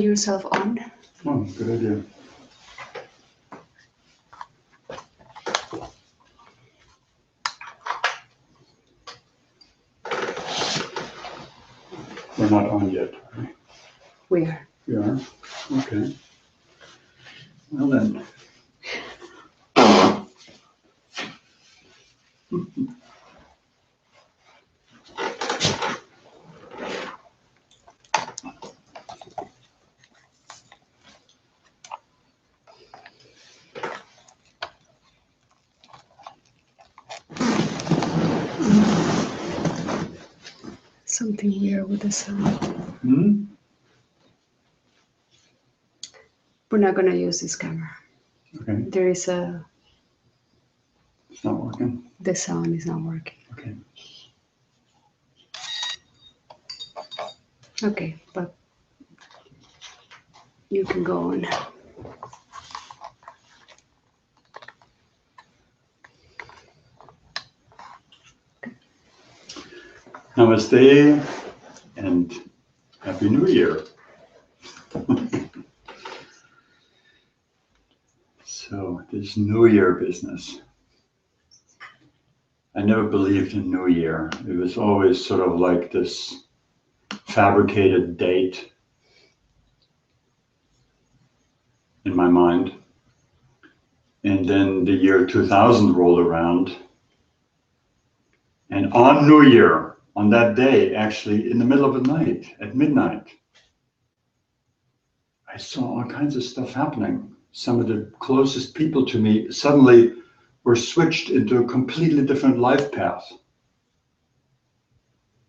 yourself on. Oh, good idea. We're not on yet, are we? We are. We are? Okay. Well then. Something weird with the sound. Hmm? We're not going to use this camera. Okay. There is a... It's not working. The sound is not working. Okay. Okay, but you can go on. Namaste and Happy New Year. So this New Year business. I never believed in New Year. It was always sort of like this fabricated date in my mind. And then the year 2000 rolled around. And on New Year, on that day, actually in the middle of the night, at midnight, I saw all kinds of stuff happening. Some of the closest people to me suddenly were switched into a completely different life path.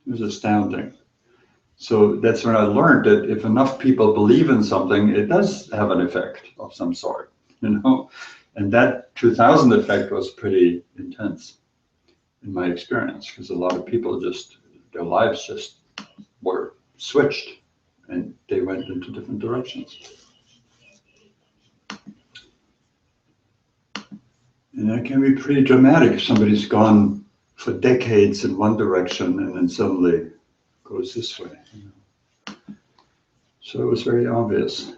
It was astounding. So that's when I learned that if enough people believe in something, it does have an effect of some sort, you know? And that 2000 effect was pretty intense in my experience, because a lot of people just, their lives just were switched and they went into different directions. And that can be pretty dramatic if somebody's gone for decades in one direction and then suddenly goes this way. You know? So it was very obvious.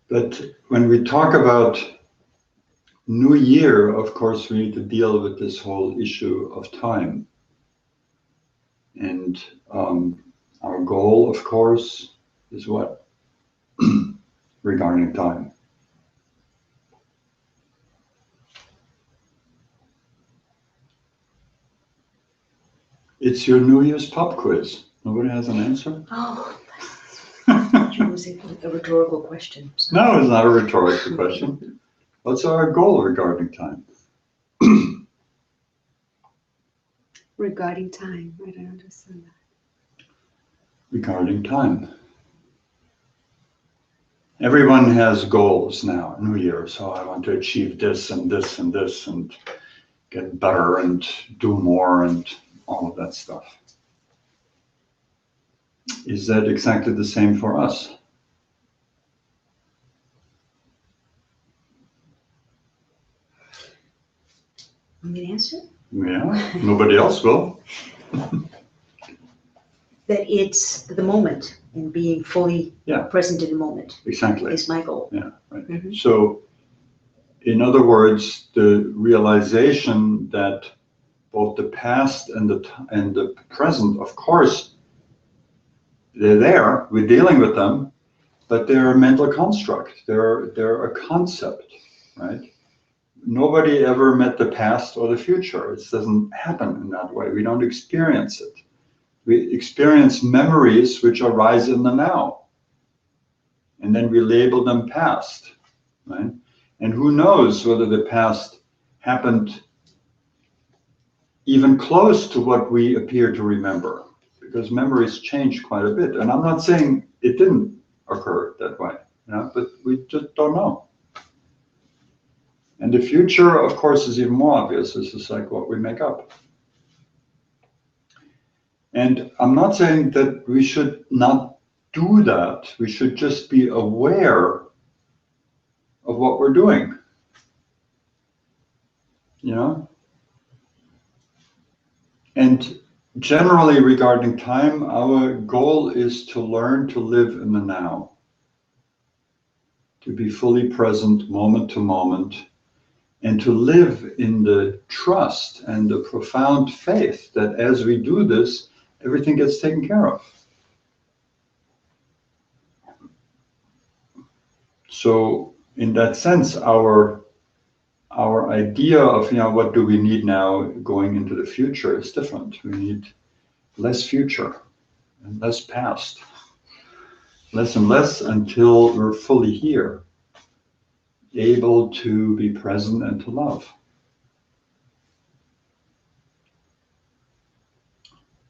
But when we talk about New Year, of course, we need to deal with this whole issue of time. And our goal, of course, is what? Regarding time. It's your New Year's pop quiz. Nobody has an answer? Oh, it was a rhetorical question. So. No, it's not a rhetorical question. What's our goal regarding time? Regarding time, I don't understand that. Regarding time. Everyone has goals now, New Year. So I want to achieve this and this and this and get better and do more and all of that stuff. Is that exactly the same for us? Want me to answer? Yeah, nobody else will. That it's the moment and being fully present in the moment. Exactly. Is my goal. Yeah, right. Mm-hmm. So, in other words, the realization that both the past and the present, of course, they're there. We're dealing with them, but they're a mental construct. They're a concept, right? Nobody ever met the past or the future. It doesn't happen in that way. We don't experience it. We experience memories which arise in the now. And then we label them past, right? And who knows whether the past happened even close to what we appear to remember, because memories change quite a bit. And I'm not saying it didn't occur that way, you know, but we just don't know. And the future, of course, is even more obvious. This is like what we make up. And I'm not saying that we should not do that. We should just be aware of what we're doing. You know? And generally regarding time, our goal is to learn to live in the now, to be fully present moment to moment, and to live in the trust and the profound faith that as we do this, everything gets taken care of. So in that sense, our idea of, what do we need now going into the future is different. We need less future and less past, less and less until we're fully here, able to be present and to love.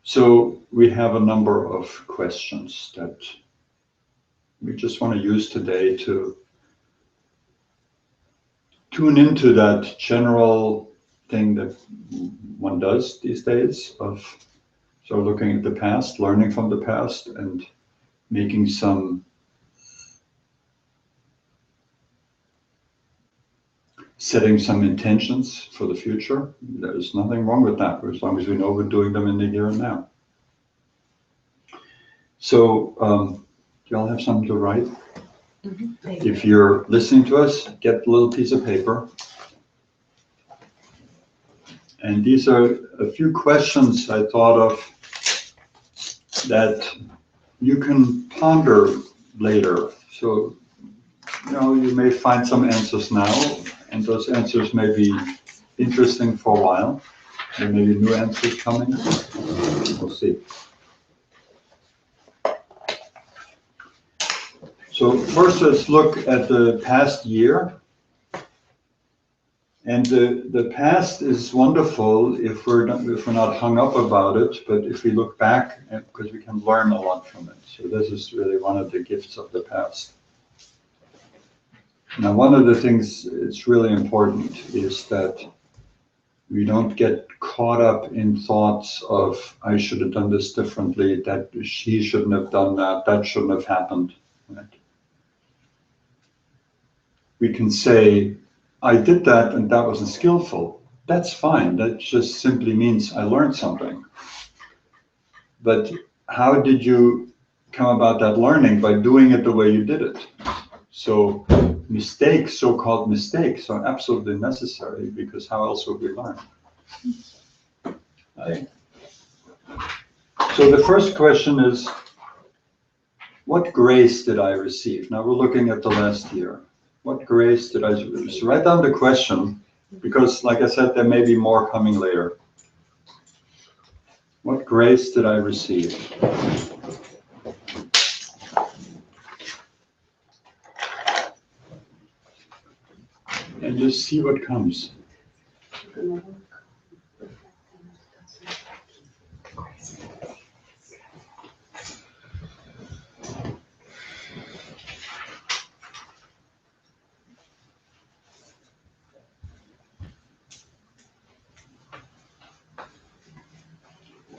So we have a number of questions that we just want to use today to tune into that general thing that one does these days of sort of looking at the past, learning from the past, and making setting some intentions for the future. There's nothing wrong with that, as long as we know we're doing them in the here and now. So, do you all have something to write? Mm-hmm. If you're listening to us, get a little piece of paper. And these are a few questions I thought of that you can ponder later. So, you may find some answers now, and those answers may be interesting for a while. There may be new answers coming. We'll see. So first, let's look at the past year. And the past is wonderful if we're not hung up about it, but if we look back, because we can learn a lot from it. So this is really one of the gifts of the past. Now, one of the things that's really important is that we don't get caught up in thoughts of, I should have done this differently, that he shouldn't have done that, that shouldn't have happened. Right? We can say, I did that and that wasn't skillful. That's fine. That just simply means I learned something. But how did you come about that learning? By doing it the way you did it. So mistakes, so-called mistakes, are absolutely necessary, because how else would we learn? Right? So the first question is, what grace did I receive? Now we're looking at the last year. What grace did I receive? So write down the question, because like I said, there may be more coming later. What grace did I receive? And just see what comes.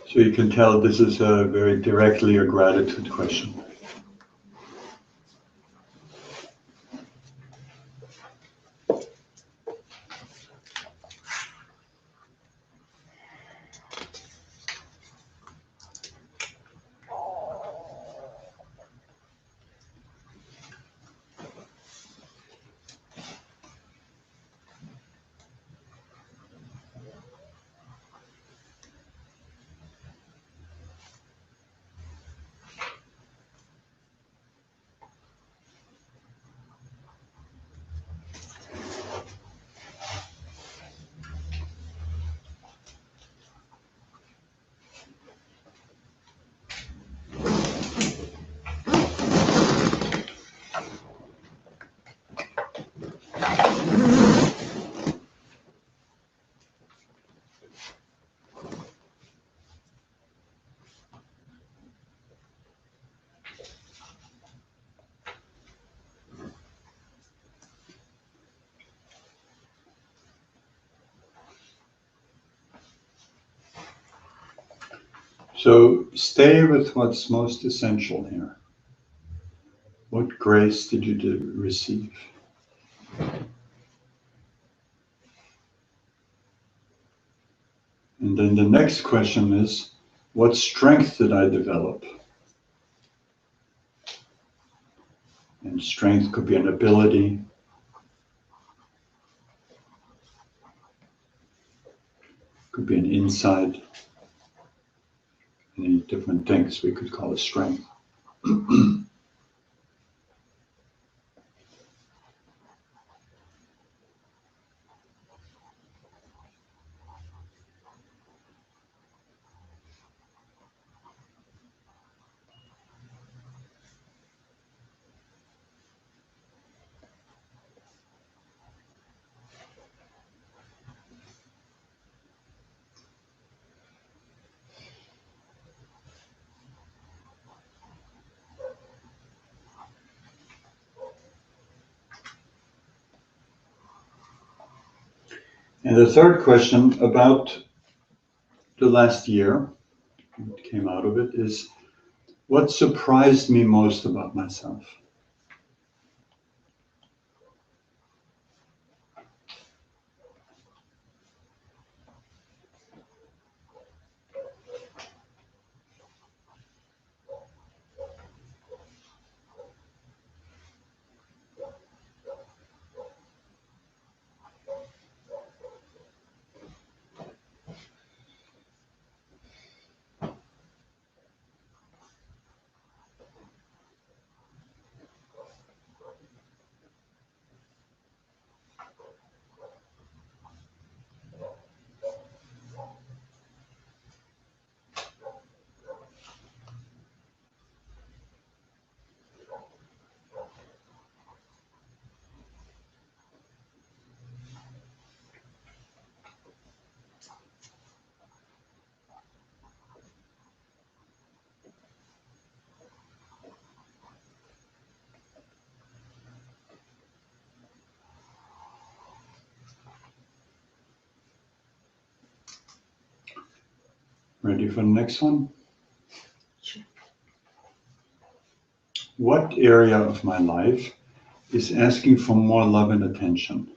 So you can tell this is very directly a gratitude question. So stay with what's most essential here. What grace did you receive? And then the next question is, What strength did I develop? And strength could be an ability, could be an insight, any different things we could call it strength. And the third question about the last year, what came out of it, is what surprised me most about myself? Ready for the next one? Sure. What area of my life is asking for more love and attention?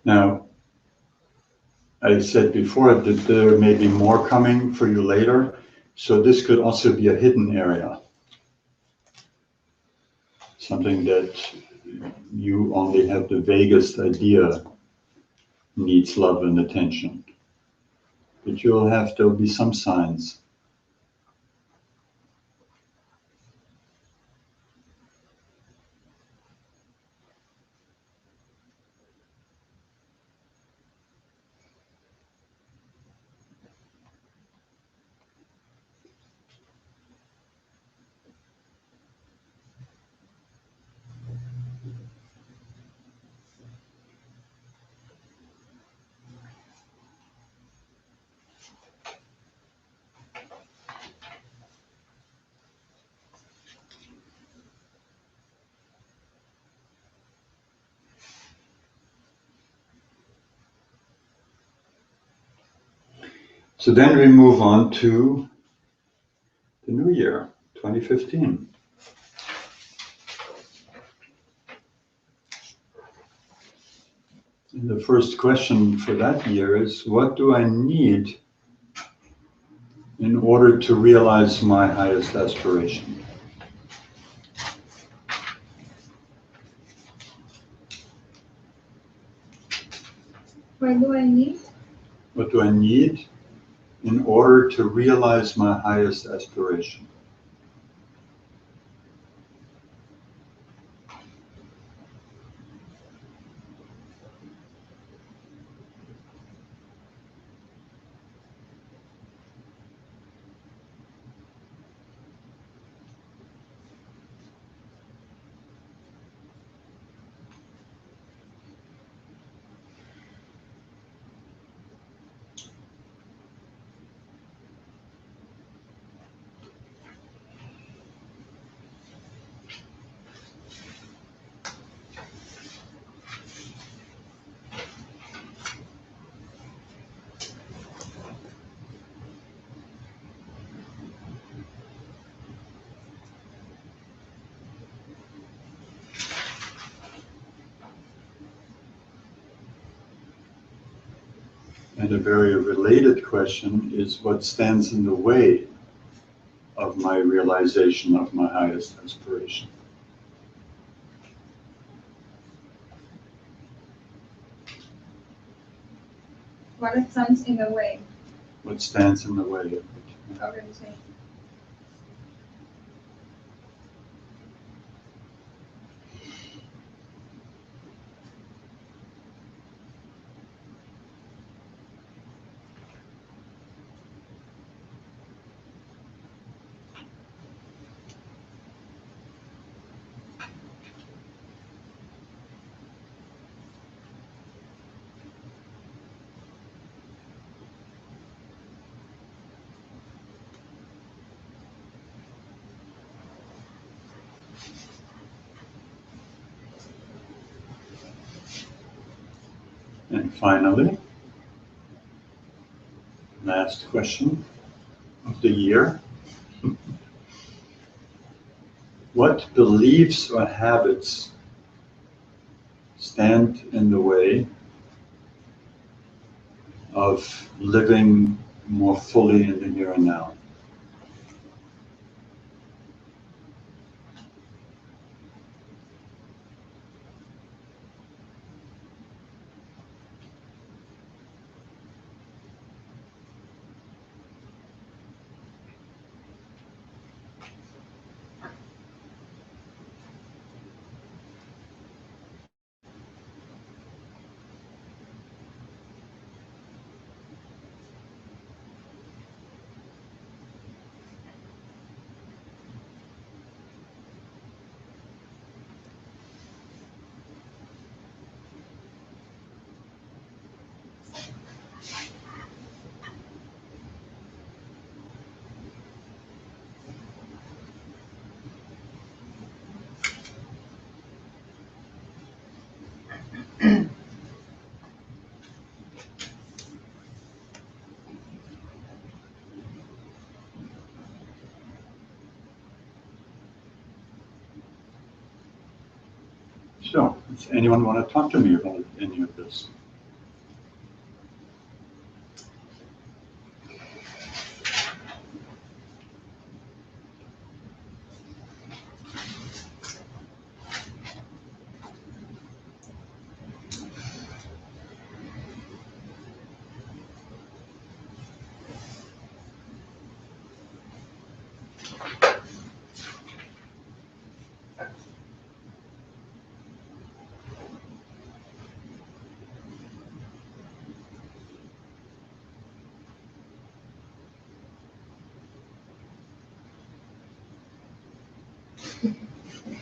Now, I said before that there may be more coming for you later, so this could also be a hidden area. Something that you only have the vaguest idea needs love and attention. But there'll be some signs. So then we move on to the new year, 2015. And the first question for that year is, what do I need in order to realize my highest aspiration? What do I need? What do I need in order to realize my highest aspiration? And a very related question is what stands in the way of my realization of my highest aspiration? What stands in the way? What stands in the way of it? Organization. And finally, last question of the year. What beliefs or habits stand in the way of living more fully in the here and now? So, does anyone want to talk to me about any of this?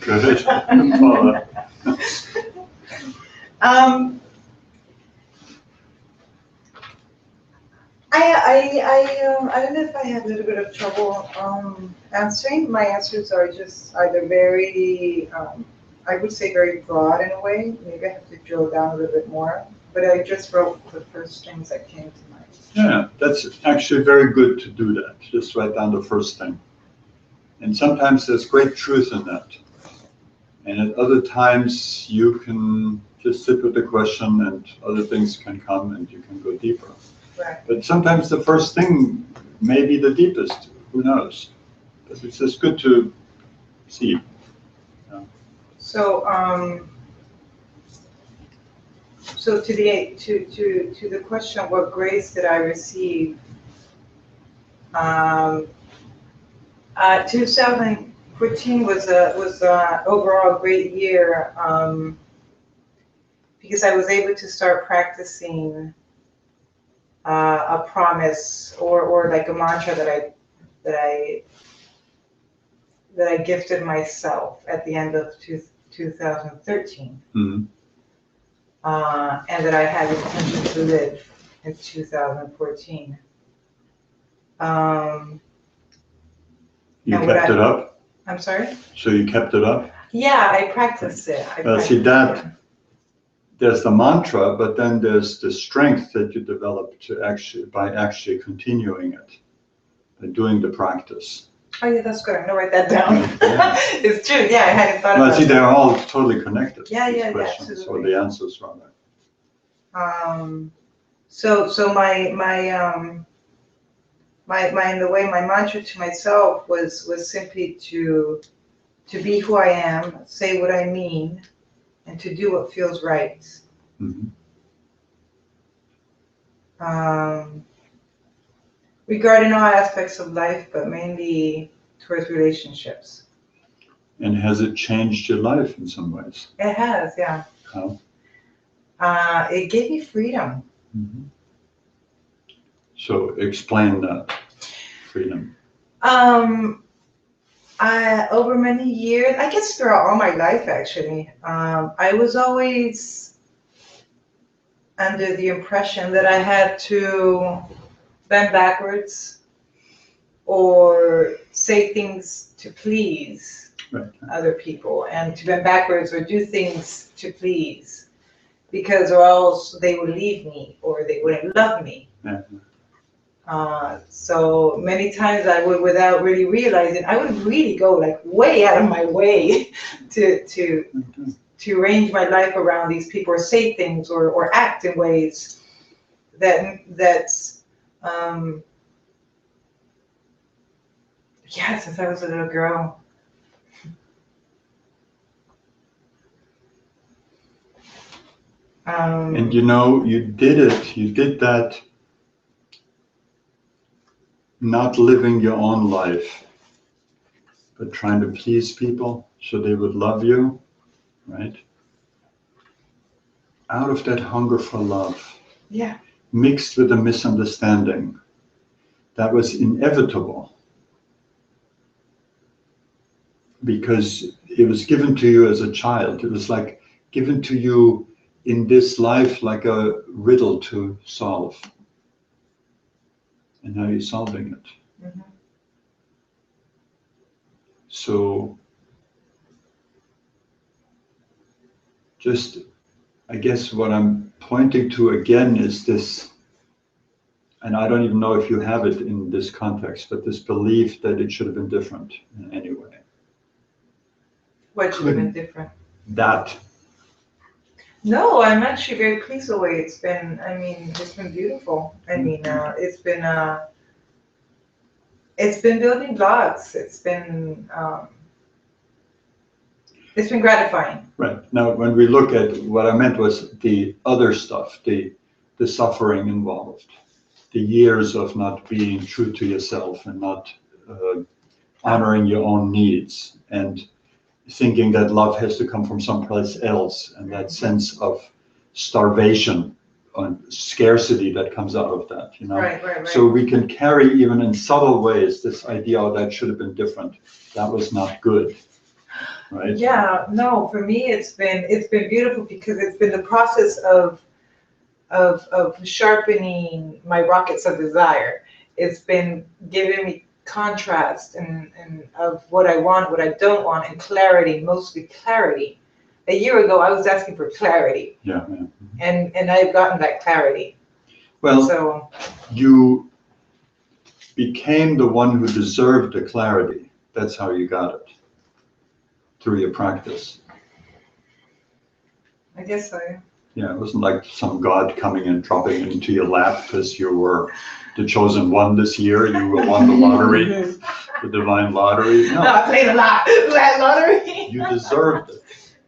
Good. Paula. I don't know if I have a little bit of trouble answering. My answers are just either very, I would say very broad in a way. Maybe I have to drill down a little bit more. But I just wrote the first things that came to mind. Yeah, that's actually very good to do that. Just write down the first thing. And sometimes there's great truth in that. And at other times you can just sit with the question and other things can come and you can go deeper. Right. But sometimes the first thing may be the deepest, who knows? But it's just good to see. So, so to the question, what grace did I receive? 2014 was overall a great year because I was able to start practicing a promise or like a mantra that I gifted myself at the end of 2013, Mm-hmm. and that I had the intention to live in 2014. You kept it up? I'm sorry? So you kept it up? Yeah, I practiced it. See that, there's the mantra, but then there's the strength that you develop by actually continuing it, by doing the practice. Oh yeah, that's good. I'm gonna write that down. Yeah. It's true. Yeah, I hadn't thought about See, that. they're all totally connected. Yeah, these yeah, questions, absolutely. or the answers rather. So in the way my mantra to myself was simply to be who I am, say what I mean, and to do what feels right. Mhm. Regarding all aspects of life, but mainly towards relationships. And has it changed your life in some ways? It has, yeah. How? It gave me freedom. Mhm. So explain that freedom. Over many years, I guess throughout all my life actually, I was always under the impression that I had to bend backwards or say things to please other people, and to bend backwards or do things to please, because or else they would leave me or they wouldn't love me. Yeah. So many times I would, without really realizing, I would really go like way out of my way to arrange my life around these people, or say things or act in ways that's yeah, since I was a little girl. And you know, you did that not living your own life, but trying to please people so they would love you, right? Out of that hunger for love, Yeah. mixed with a misunderstanding that was inevitable because it was given to you as a child. It was like given to you in this life like a riddle to solve. And now you're solving it. Mm-hmm. So just, I guess what I'm pointing to again is this, and I don't even know if you have it in this context, but this belief that it should have been different in any way. What should have been different? That. No, I'm actually very pleased the way it's been. I mean, it's been beautiful. I mean, it's been building blocks. It's been gratifying. Right. Now, when we look at what I meant was the other stuff, the suffering involved, the years of not being true to yourself and not honoring your own needs, and thinking that love has to come from someplace else, and that sense of starvation and scarcity that comes out of that, you know? Right. So we can carry, even in subtle ways, this idea, oh, that should have been different. That was not good, right? Yeah, no, for me it's been beautiful because it's been the process of sharpening my rockets of desire. It's been giving me contrast and of what I want, what I don't want, and clarity, mostly clarity. A year ago I was asking for clarity. Yeah. And I've gotten that clarity. Well, so you became the one who deserved the clarity. That's how you got it, through your practice. I guess so. Yeah, it wasn't like some God coming and dropping it into your lap because you were the chosen one this year. You won the lottery, the divine lottery. No, I played a lot. That lottery. You deserved it.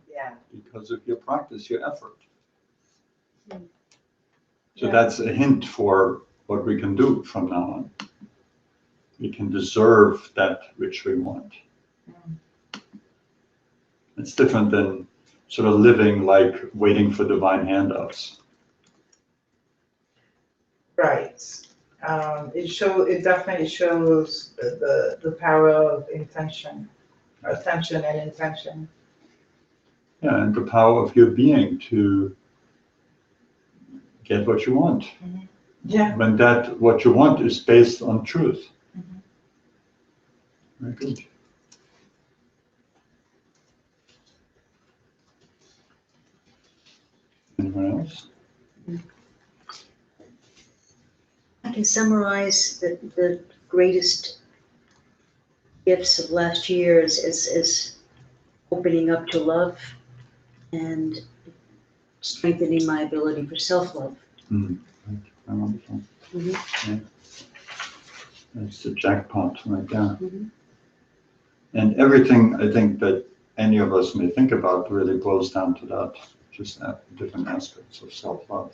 Yeah. Because of your practice, your effort. So Yeah. that's a hint for what we can do from now on. We can deserve that which we want. It's different than sort of living like waiting for divine handouts. Right. It definitely shows the power of intention, attention and intention. Yeah, and the power of your being to get what you want. Mm-hmm. Yeah. When that what you want is based on truth. Mm-hmm. Very good. Anyone else? I can summarize the greatest gifts of last year as opening up to love and strengthening my ability for self-love. Mm. Wonderful. Mhm. Yeah. That's the jackpot right there. Mhm. And everything I think that any of us may think about really boils down to that, just different aspects of self-love.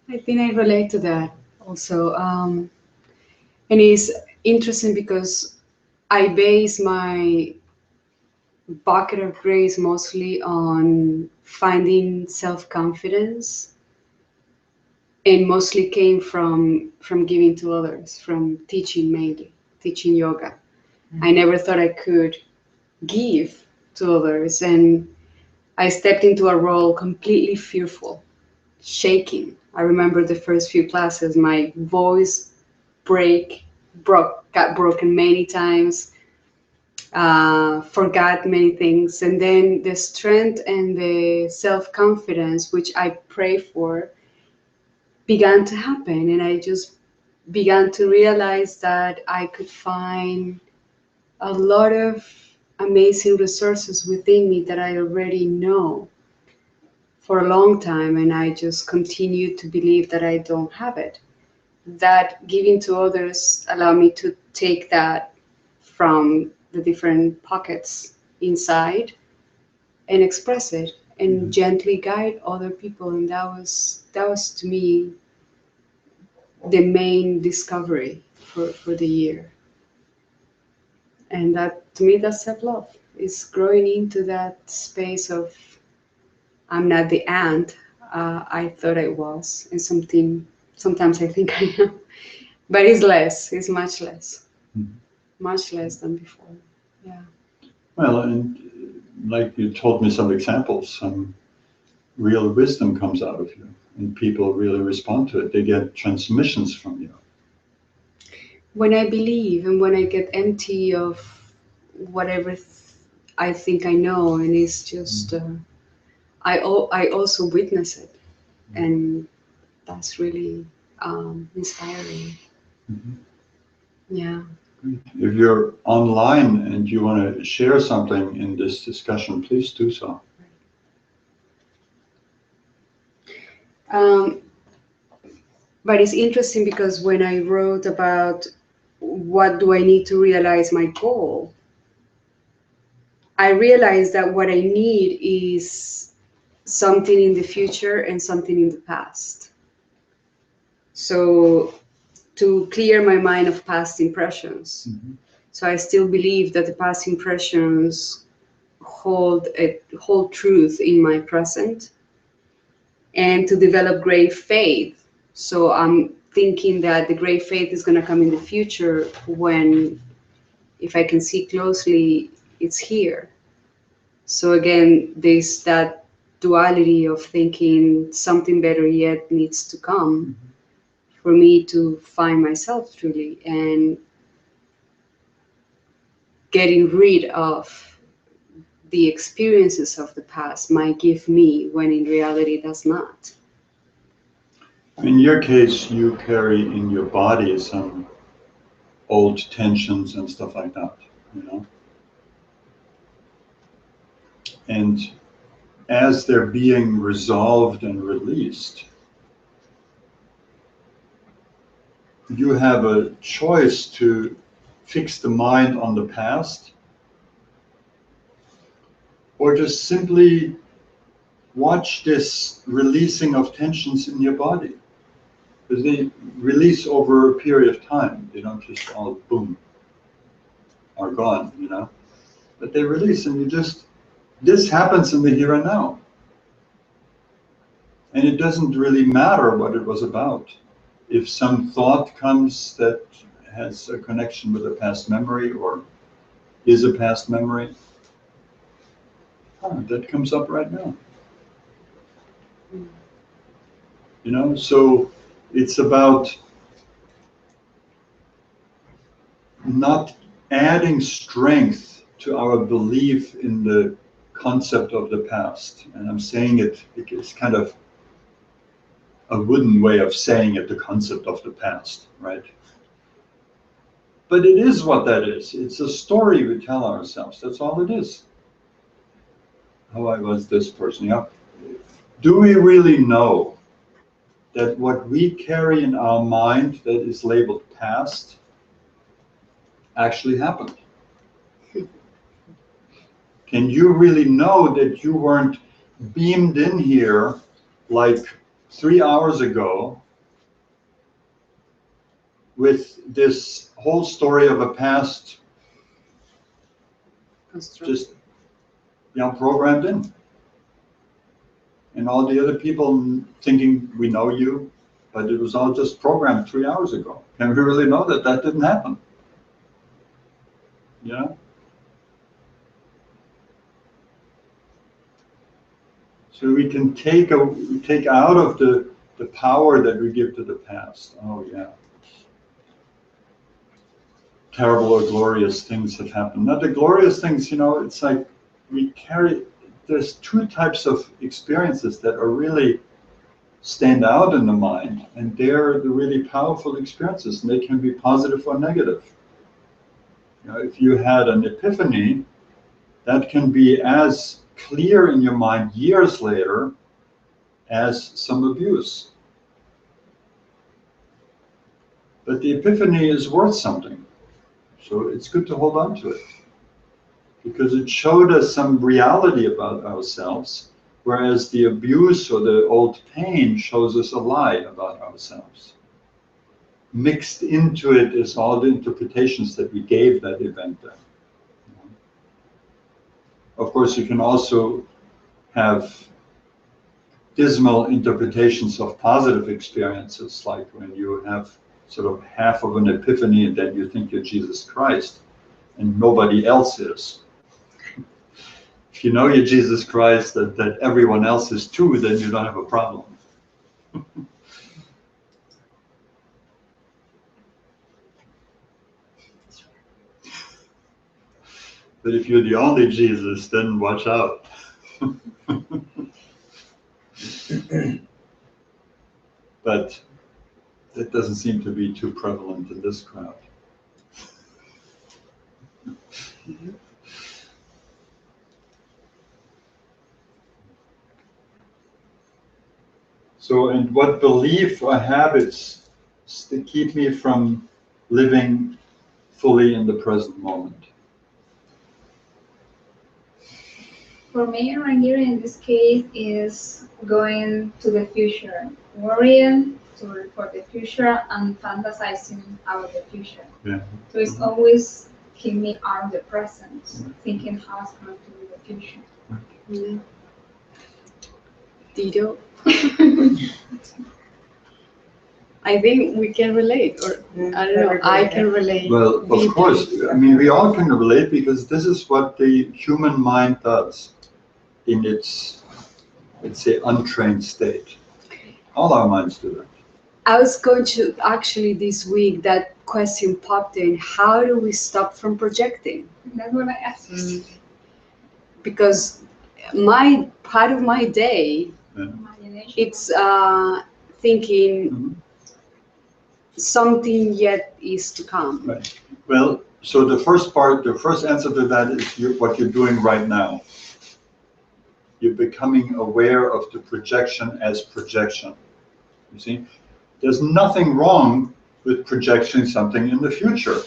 I think I relate to that also. And it's interesting because I base my bucket of grace mostly on finding self-confidence, and mostly came from giving to others, from teaching, mainly teaching yoga. I never thought I could give to others, and I stepped into a role completely fearful, shaking. I remember the first few classes, my voice got broken many times, forgot many things. And then the strength and the self-confidence, which I pray for, began to happen. And I just began to realize that I could find a lot of amazing resources within me that I already know for a long time, and I just continue to believe that I don't have it. That giving to others allow me to take that from the different pockets inside and express it and gently guide other people. And that was to me the main discovery for the year. And that, to me, that's self-love. It's growing into that space of I'm not the ant I thought I was, and sometimes I think I am, but it's less. It's much less, much less than before. Yeah. Well, and like you told me some examples, some real wisdom comes out of you, and people really respond to it. They get transmissions from you. When I believe and when I get empty of whatever I think I know, and it's just I also witness it, and that's really inspiring. Mhm. Yeah. If you're online and you want to share something in this discussion, please do so. Um, but it's interesting because when I wrote about what do I need to realize my goal, I realized that what I need is something in the future and something in the past. So to clear my mind of past impressions. So I still believe that the past impressions hold truth in my present, and to develop great faith. So I'm thinking that the great faith is going to come in the future when, if I can see closely, it's here. So again, there's that duality of thinking something better yet needs to come for me to find myself truly, and getting rid of the experiences of the past might give me when in reality does not. In your case, you carry in your body some old tensions and stuff like that, you know? And as they're being resolved and released, you have a choice to fix the mind on the past, or just simply watch this releasing of tensions in your body. Because they release over a period of time. They don't just all boom, are gone, you know? But they release, and this happens in the here and now. And it doesn't really matter what it was about. If some thought comes that has a connection with a past memory or is a past memory, that comes up right now. You know, so it's about not adding strength to our belief in the concept of the past. And I'm saying it's kind of a wooden way of saying it, the concept of the past, right? But it is what that is. It's a story we tell ourselves. That's all it is. how I was this person. Yeah. Do we really know that what we carry in our mind that is labeled past actually happened? Can you really know that you weren't beamed in here like 3 hours ago with this whole story of a past just programmed in? And all the other people thinking we know you, but it was all just programmed 3 hours ago. Can we really know that that didn't happen? Yeah. So we can take out of the power that we give to the past. Oh yeah. Terrible or glorious things have happened. Now the glorious things, it's like we carry, there's two types of experiences that are really stand out in the mind, and they're the really powerful experiences, and they can be positive or negative. If you had an epiphany, that can be as clear in your mind years later as some abuse. But the epiphany is worth something, so it's good to hold on to it, because it showed us some reality about ourselves, whereas the abuse or the old pain shows us a lie about ourselves. Mixed into it is all the interpretations that we gave that event then. Of course, you can also have dismal interpretations of positive experiences, like when you have sort of half of an epiphany and then you think you're Jesus Christ and nobody else is. If you know you're Jesus Christ, that everyone else is too, then you don't have a problem. But if you're the only Jesus, then watch out. But that doesn't seem to be too prevalent in this crowd. So, and what belief or habits to keep me from living fully in the present moment? For me, Ramgiri in this case is going to the future, worrying for the future and fantasizing about the future. Yeah. So it's always keep me out of the present, thinking how it's going to be the future. Yeah. Dido. I think we can relate, or I don't know, I can relate. Well, of course, I mean, we all can relate, because this is what the human mind does in its, let's say, untrained state. All our minds do that. I was going to, actually this week, that question popped in, how do we stop from projecting? That's what I asked. Because part of my day, it's thinking something yet is to come. Right. Well, so the first answer to that is what you're doing right now. You're becoming aware of the projection as projection. You see, there's nothing wrong with projecting something in the future.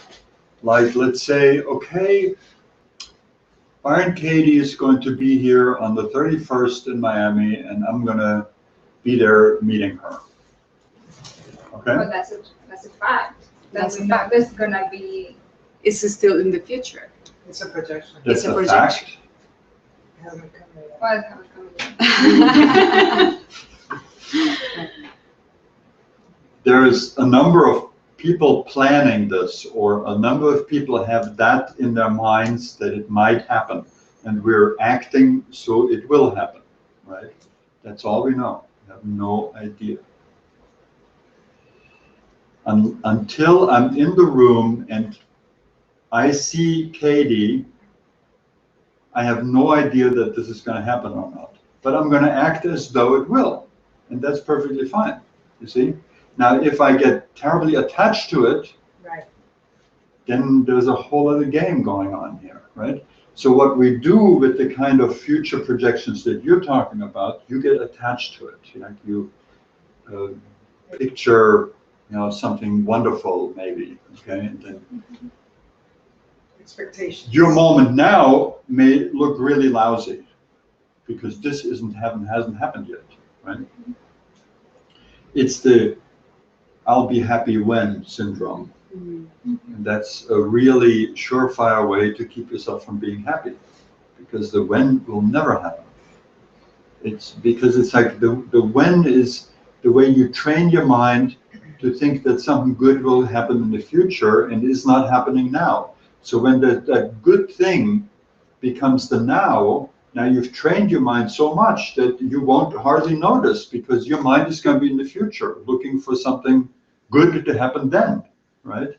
Like, let's say, okay, Byron Katie is going to be here on the 31st in Miami, and I'm going to be there meeting her. Okay? But that's a fact. That's we a know fact. there's gonna be. It's still in the future. It's a projection. That's It's a a projection. fact. It hasn't come yet. Well, it's coming. There's a number of people planning this, or a number of people have that in their minds that it might happen, and we're acting so it will happen, right? That's all we know. We have no idea. Until I'm in the room and I see Katie, I have no idea that this is going to happen or not. But I'm going to act as though it will, and that's perfectly fine, you see? Now, if I get terribly attached to it, Right. then there's a whole other game going on here, right? So what we do with the kind of future projections that you're talking about, you get attached to it. Like you picture, something wonderful, maybe. Okay, and then Expectations. your moment now may look really lousy because this hasn't happened yet, right? It's the "I'll be happy when" syndrome. And that's a really surefire way to keep yourself from being happy, because the when will never happen. It's because it's like the when is the way you train your mind to think that something good will happen in the future and is not happening now. So when that good thing becomes the now you've trained your mind so much that you won't hardly notice, because your mind is going to be in the future looking for something good to happen then, right?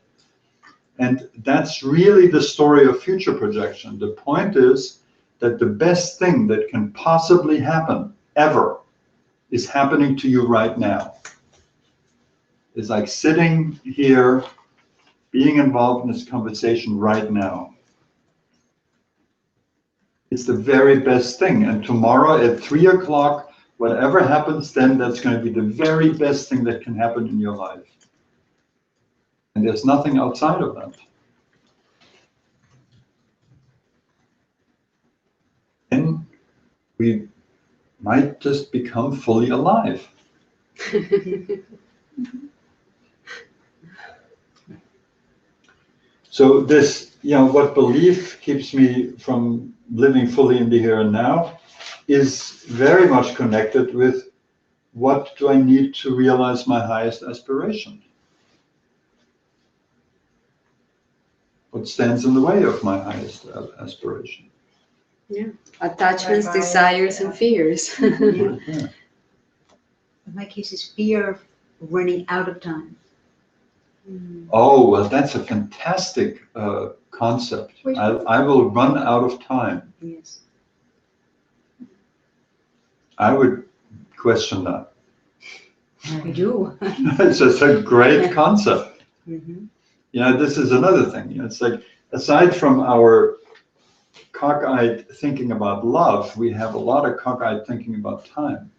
And that's really the story of future projection. The point is that the best thing that can possibly happen ever is happening to you right now. It's like sitting here, being involved in this conversation right now. It's the very best thing. And tomorrow at 3 o'clock, whatever happens then, that's going to be the very best thing that can happen in your life. And there's nothing outside of that. Then we might just become fully alive. So this, what belief keeps me from living fully in the here and now is very much connected with what do I need to realize my highest aspiration? What stands in the way of my highest aspiration? Yeah, attachments, desires, and fears. Yeah. In my case, is fear of running out of time. Oh, well, that's a fantastic concept. I will run out of time. Yes. I would question that. I do. It's just a great concept. Mm-hmm. This is another thing. It's like, aside from our cockeyed thinking about love, we have a lot of cockeyed thinking about time.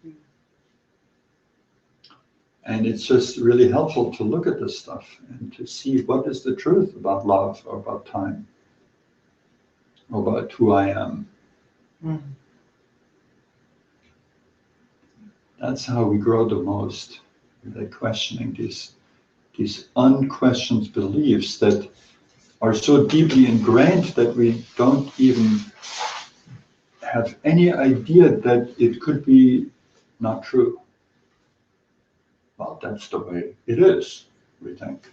And it's just really helpful to look at this stuff and to see what is the truth about love or about time, or about who I am. That's how we grow the most, by questioning these unquestioned beliefs that are so deeply ingrained that we don't even have any idea that it could be not true. Well, that's the way it is, we think.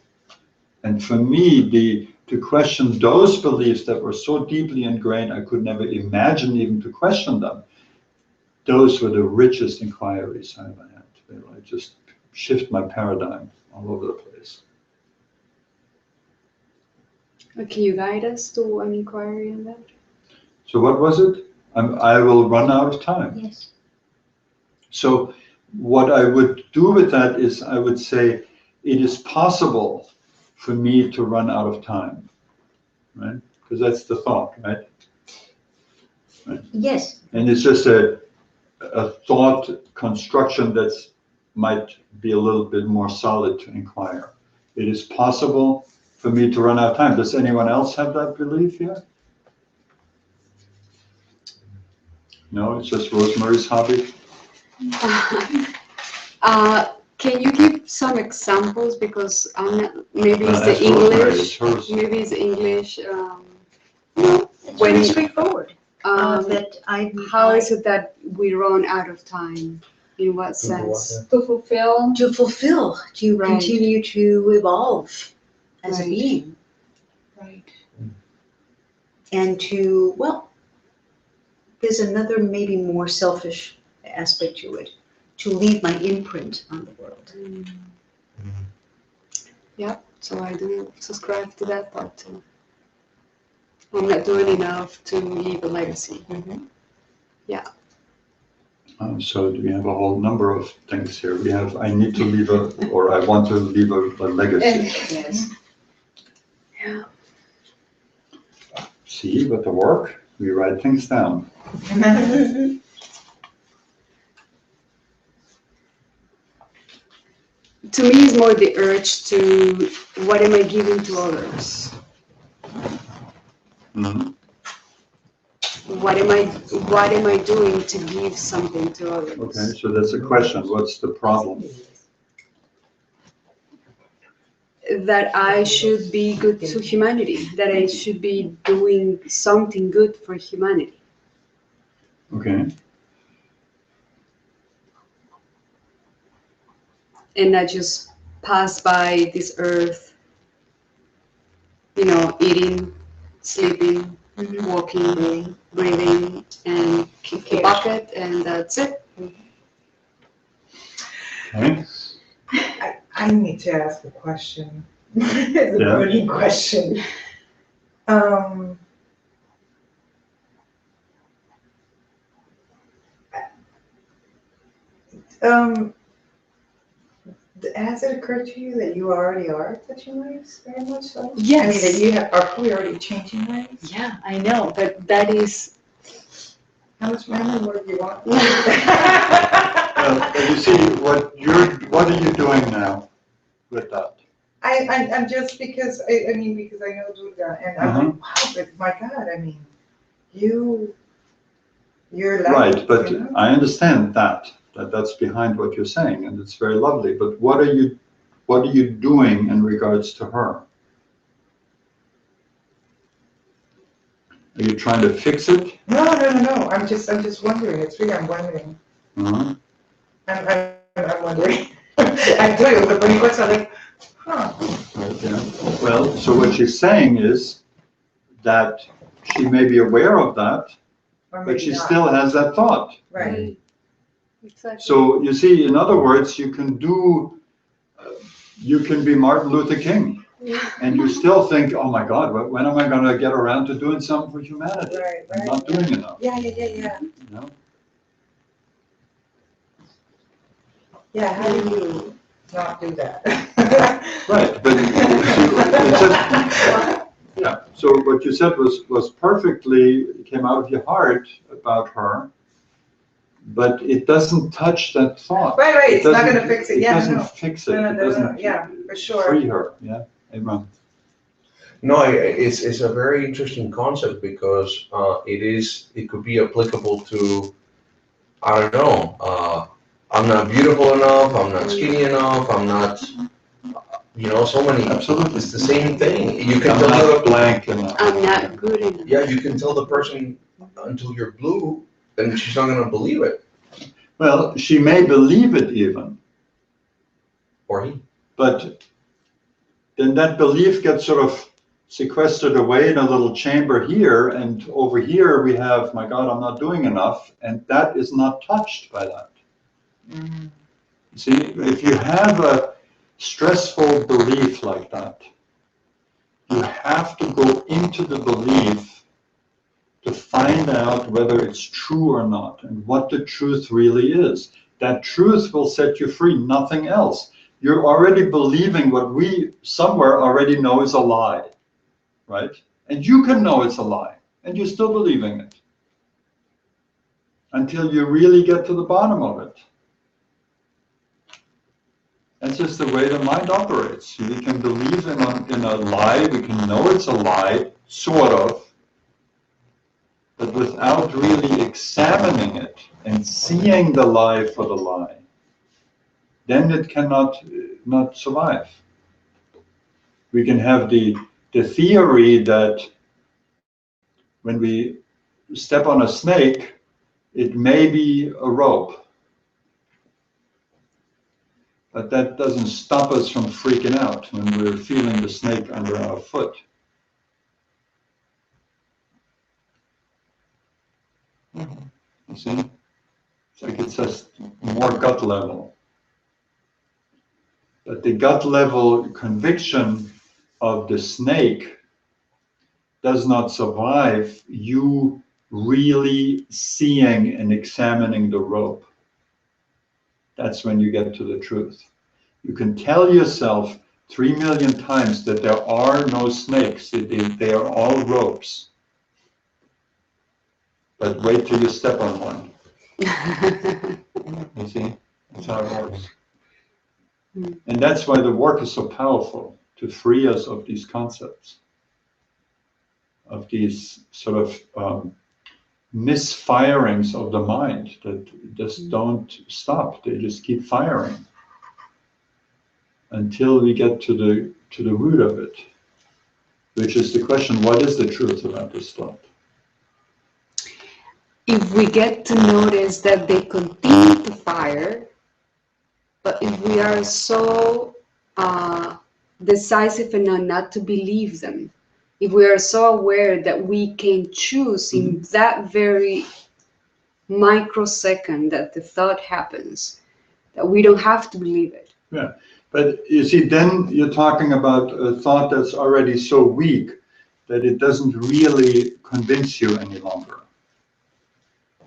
And for me, to question those beliefs that were so deeply ingrained, I could never imagine even to question them. Those were the richest inquiries I ever had. They like just shift my paradigm all over the place. Can you guide us to an inquiry on that? So what was it? I will run out of time. Yes. So what I would do with that is I would say it is possible for me to run out of time, right? Because that's the thought, right? Yes. And it's just a thought construction that might be a little bit more solid to inquire. It is possible for me to run out of time. Does anyone else have that belief here? No, it's just Rosemary's hobby. Can you give some examples, because maybe it's the English. Maybe it's English. It's very straightforward. How is it that we run out of time? In what sense? To fulfill. To continue to evolve as a being. Right. And to, there's another maybe more selfish aspect to it, to leave my imprint on the world. Yeah, so I do subscribe to that part too. I'm not doing enough to leave a legacy. Yeah. So we have a whole number of things here. We have, I need to leave or I want to leave a legacy. Yes. Yeah. See, but the work. We write things down. To me, it's more the urge to what am I giving to others? Mhm. What am I doing to give something to others? Okay, so that's a question. What's the problem? That I should be good to humanity, that I should be doing something good for humanity. Okay. And not just pass by this earth, you know, eating, sleeping, walking, breathing, and kick the bucket, and that's it. Okay. I need to ask a question. It's a Yeah. burning question. Um, um, has it occurred to you that you already are touching lives very much so? Yes. I mean, that you are probably already changing lives? Yeah, I know, but that is. How much more do you want? Well, you see, what are you doing now with that? I'm just because, I mean, because I know Durga, and I'm like, wow, but my God, I mean, you're lucky. Right, but you know? I understand that's behind what you're saying, and it's very lovely. But what are you doing in regards to her? Are you trying to fix it? No. I'm just wondering. It's really, I'm wondering. Uh-huh. I'm wondering. I tell you, the burning question, I'm like, huh. Right, yeah. Well, so what she's saying is that she may be aware of that, Or but maybe she not. still has that thought. Right. Exactly. So you see, in other words, you can be Martin Luther King, and you still think, oh my God, when am I going to get around to doing something for humanity? Right. I'm not doing enough. Yeah. You know? Yeah, how do you not do that? Right, but yeah. So what you said was perfectly came out of your heart about her, but it doesn't touch that thought. Right, it's not doesn't- gonna fix it. It Yeah, doesn't no. fix it. No, It doesn't yeah, for sure. free her. Yeah, Amen. No, it's a very interesting concept because it could be applicable to, I don't know, I'm not beautiful enough, I'm not skinny enough, I'm not, so many. Absolutely. It's the same thing. You can I'm tell not the, blank enough. I'm not good enough. yeah, you can tell the person until you're blue, and she's not gonna believe it, Well, she may believe it even, or he. but then that belief gets sort of sequestered away in a little chamber here, and over here we have, my God, I'm not doing enough, and that is not touched by that. Mhm. See, if you have a stressful belief like that, you have to go into the belief to find out whether it's true or not and what the truth really is. That truth will set you free, nothing else. You're already believing what we somewhere already know is a lie, right? And you can know it's a lie, and you're still believing it until you really get to the bottom of it. That's just the way the mind operates. We can believe in a lie, we can know it's a lie, sort of, but without really examining it and seeing the lie for the lie, then it cannot not survive. We can have the theory that when we step on a snake, it may be a rope, but that doesn't stop us from freaking out when we're feeling the snake under our foot. You see? It's like it's just more gut level. But the gut level conviction of the snake does not survive you really seeing and examining the rope. That's when you get to the truth. You can tell yourself 3 million times that there are no snakes, they are all ropes. but wait till you step on one. You see, that's how it works. And that's why the work is so powerful, to free us of these concepts, of these sort of misfirings of the mind that just don't stop. They just keep firing until we get to the root of it, which is the question, what is the truth about this thought? If we get to notice that they continue to fire, but if we are so decisive enough not to believe them, if we are so aware that we can choose in that very microsecond that the thought happens, that we don't have to believe it. Yeah, but you see, then you're talking about a thought that's already so weak that it doesn't really convince you any longer.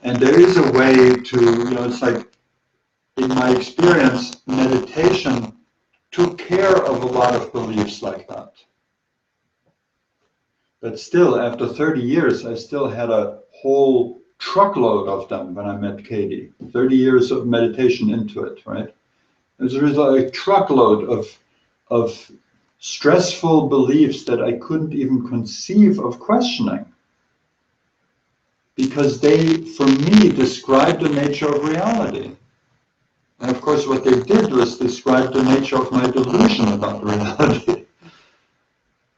And there is a way to, it's like, in my experience, meditation took care of a lot of beliefs like that. But still, after 30 years, I still had a whole truckload of them when I met Katie. 30 years of meditation into it, right? As a result, a truckload of stressful beliefs that I couldn't even conceive of questioning. Because they, for me, describe the nature of reality. And of course, what they did was describe the nature of my delusion about reality.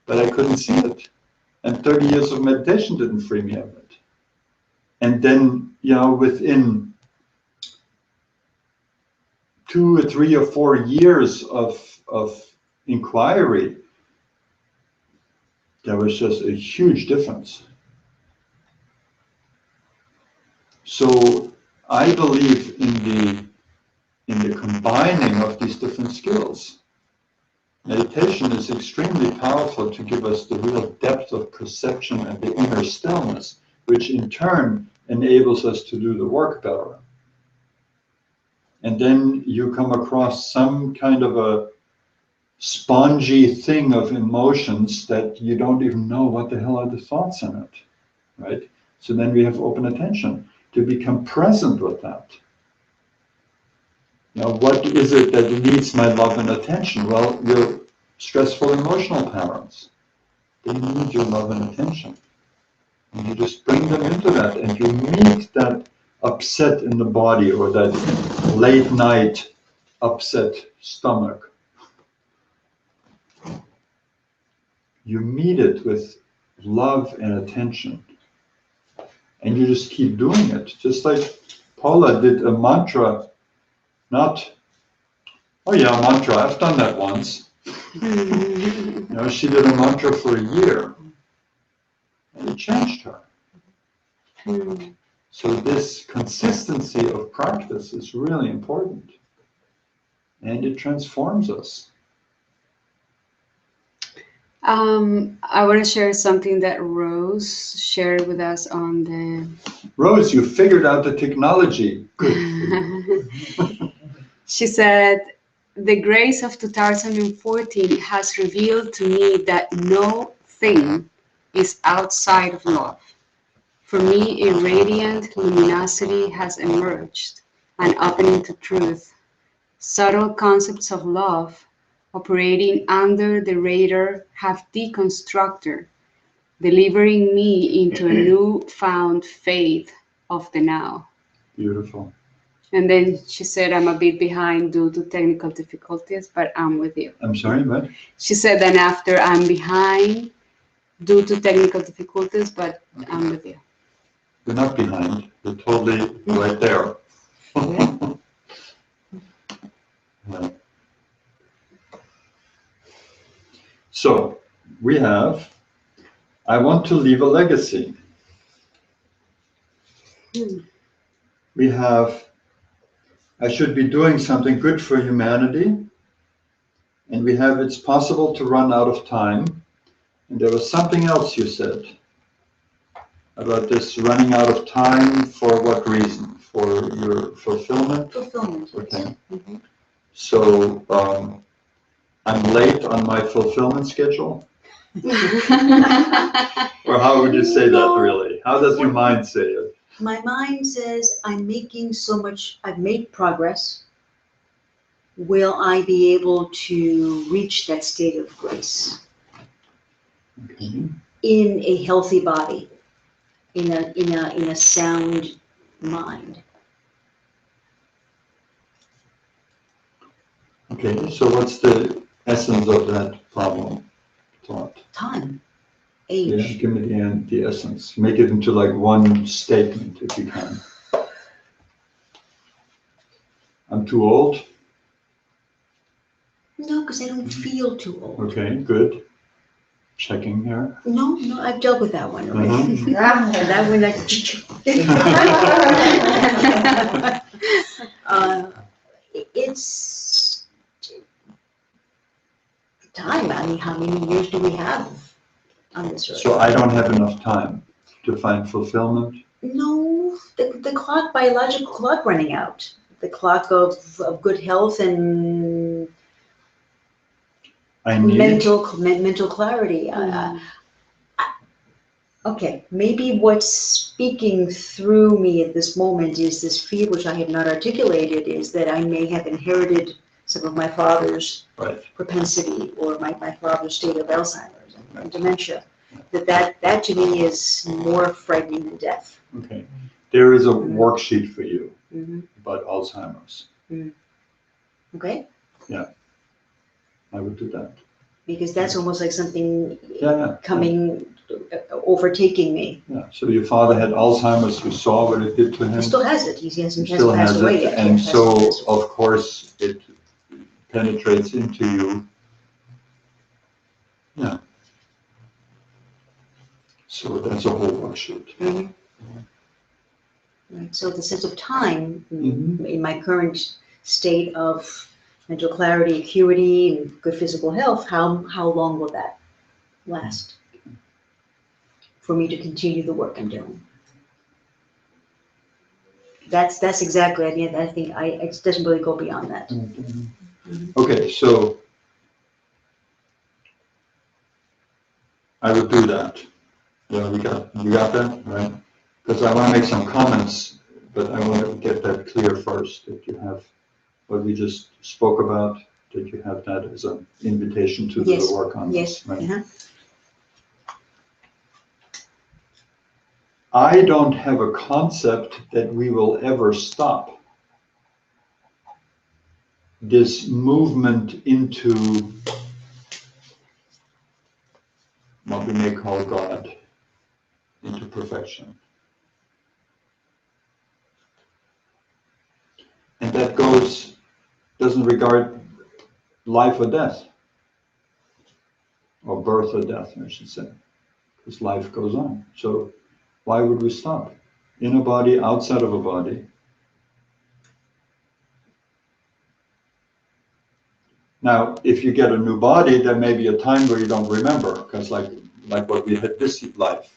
But I couldn't see it. And 30 years of meditation didn't free me of it. And then, within 2 or 3 or 4 years of inquiry, there was just a huge difference. So I believe in the combining of these different skills. Meditation is extremely powerful to give us the real depth of perception and the inner stillness, which in turn enables us to do the work better. And then you come across some kind of a spongy thing of emotions that you don't even know what the hell are the thoughts in it, right? So then we have open attention to become present with that. Now, what is it that needs my love and attention? Well, your stressful emotional patterns, they need your love and attention. And you just bring them into that, and you meet that upset in the body, or that late night upset stomach. You meet it with love and attention. And you just keep doing it. Just like Paula did a mantra, not, oh yeah, a mantra, I've done that once. She did a mantra for a year. And it changed her. So this consistency of practice is really important. And it transforms us. I want to share something that Rose shared with us on the... Rose, you figured out the technology. Good. She said, the grace of 2014 has revealed to me that no thing is outside of love. For me, a radiant luminosity has emerged, an opening to truth. Subtle concepts of love operating under the radar have deconstructed, delivering me into a newfound faith of the now. Beautiful. And then she said, I'm a bit behind due to technical difficulties, but I'm with you. I'm sorry, what? She said, then after, I'm behind due to technical difficulties, but I'm with you. You're not behind. You're totally right there. Yeah. So we have, I want to leave a legacy. We have, I should be doing something good for humanity. And we have, it's possible to run out of time. And there was something else you said about this running out of time. For what reason? For your fulfillment? Fulfillment. Okay. Mm-hmm. So I'm late on my fulfillment schedule? Or how would you say that really? How does your mind say it? My mind says I'm making so much, I've made progress. Will I be able to reach that state of grace Okay. in a healthy body, in a sound mind? Okay, so what's the essence of that problem thought? Time, Yeah, age. give me the essence. Make it into like one statement if you can. I'm too old. No, because I don't feel too old. Okay, good. Checking here. No, I've dealt with that one already. Uh-huh. That one, it's time. I mean, how many years do we have on this earth? So I don't have enough time to find fulfillment. No, the clock, biological clock running out. The clock of good health and I need. mental clarity. Okay, maybe what's speaking through me at this moment is this fear, which I have not articulated, is that I may have inherited some of my father's Right. propensity or my father's state of Alzheimer's and dementia. That to me is more frightening than death. Okay. There is a worksheet for you Mm-hmm. about Alzheimer's. Okay? I would do that. Because that's almost like something Yeah. coming, overtaking me. Yeah. So your father had Alzheimer's. You saw what it did to him. He still has it. He hasn't He still passed has away it, yet. and Yes, so hasn't passed away. of course it penetrates into you. Yeah. So that's a whole worksheet. Mhm. Right, so the sense of time Mhm. in my current state of mental clarity, acuity, and good physical health, how long will that last for me to continue the work I'm doing? That's exactly, I think it doesn't really go beyond that. Okay, so I would do that. Yeah, you got that, right? Because I want to make some comments, but I want to get that clear first, that you have what we just spoke about, that you have that as an invitation to do Yes, the work on this, yes, right? uh-huh. I don't have a concept that we will ever stop this movement into what we may call God, into perfection. And that doesn't regard life or death, or birth or death, I should say, because life goes on. So why would we stop? In a body, outside of a body. Now, if you get a new body, there may be a time where you don't remember, because like what we had this life,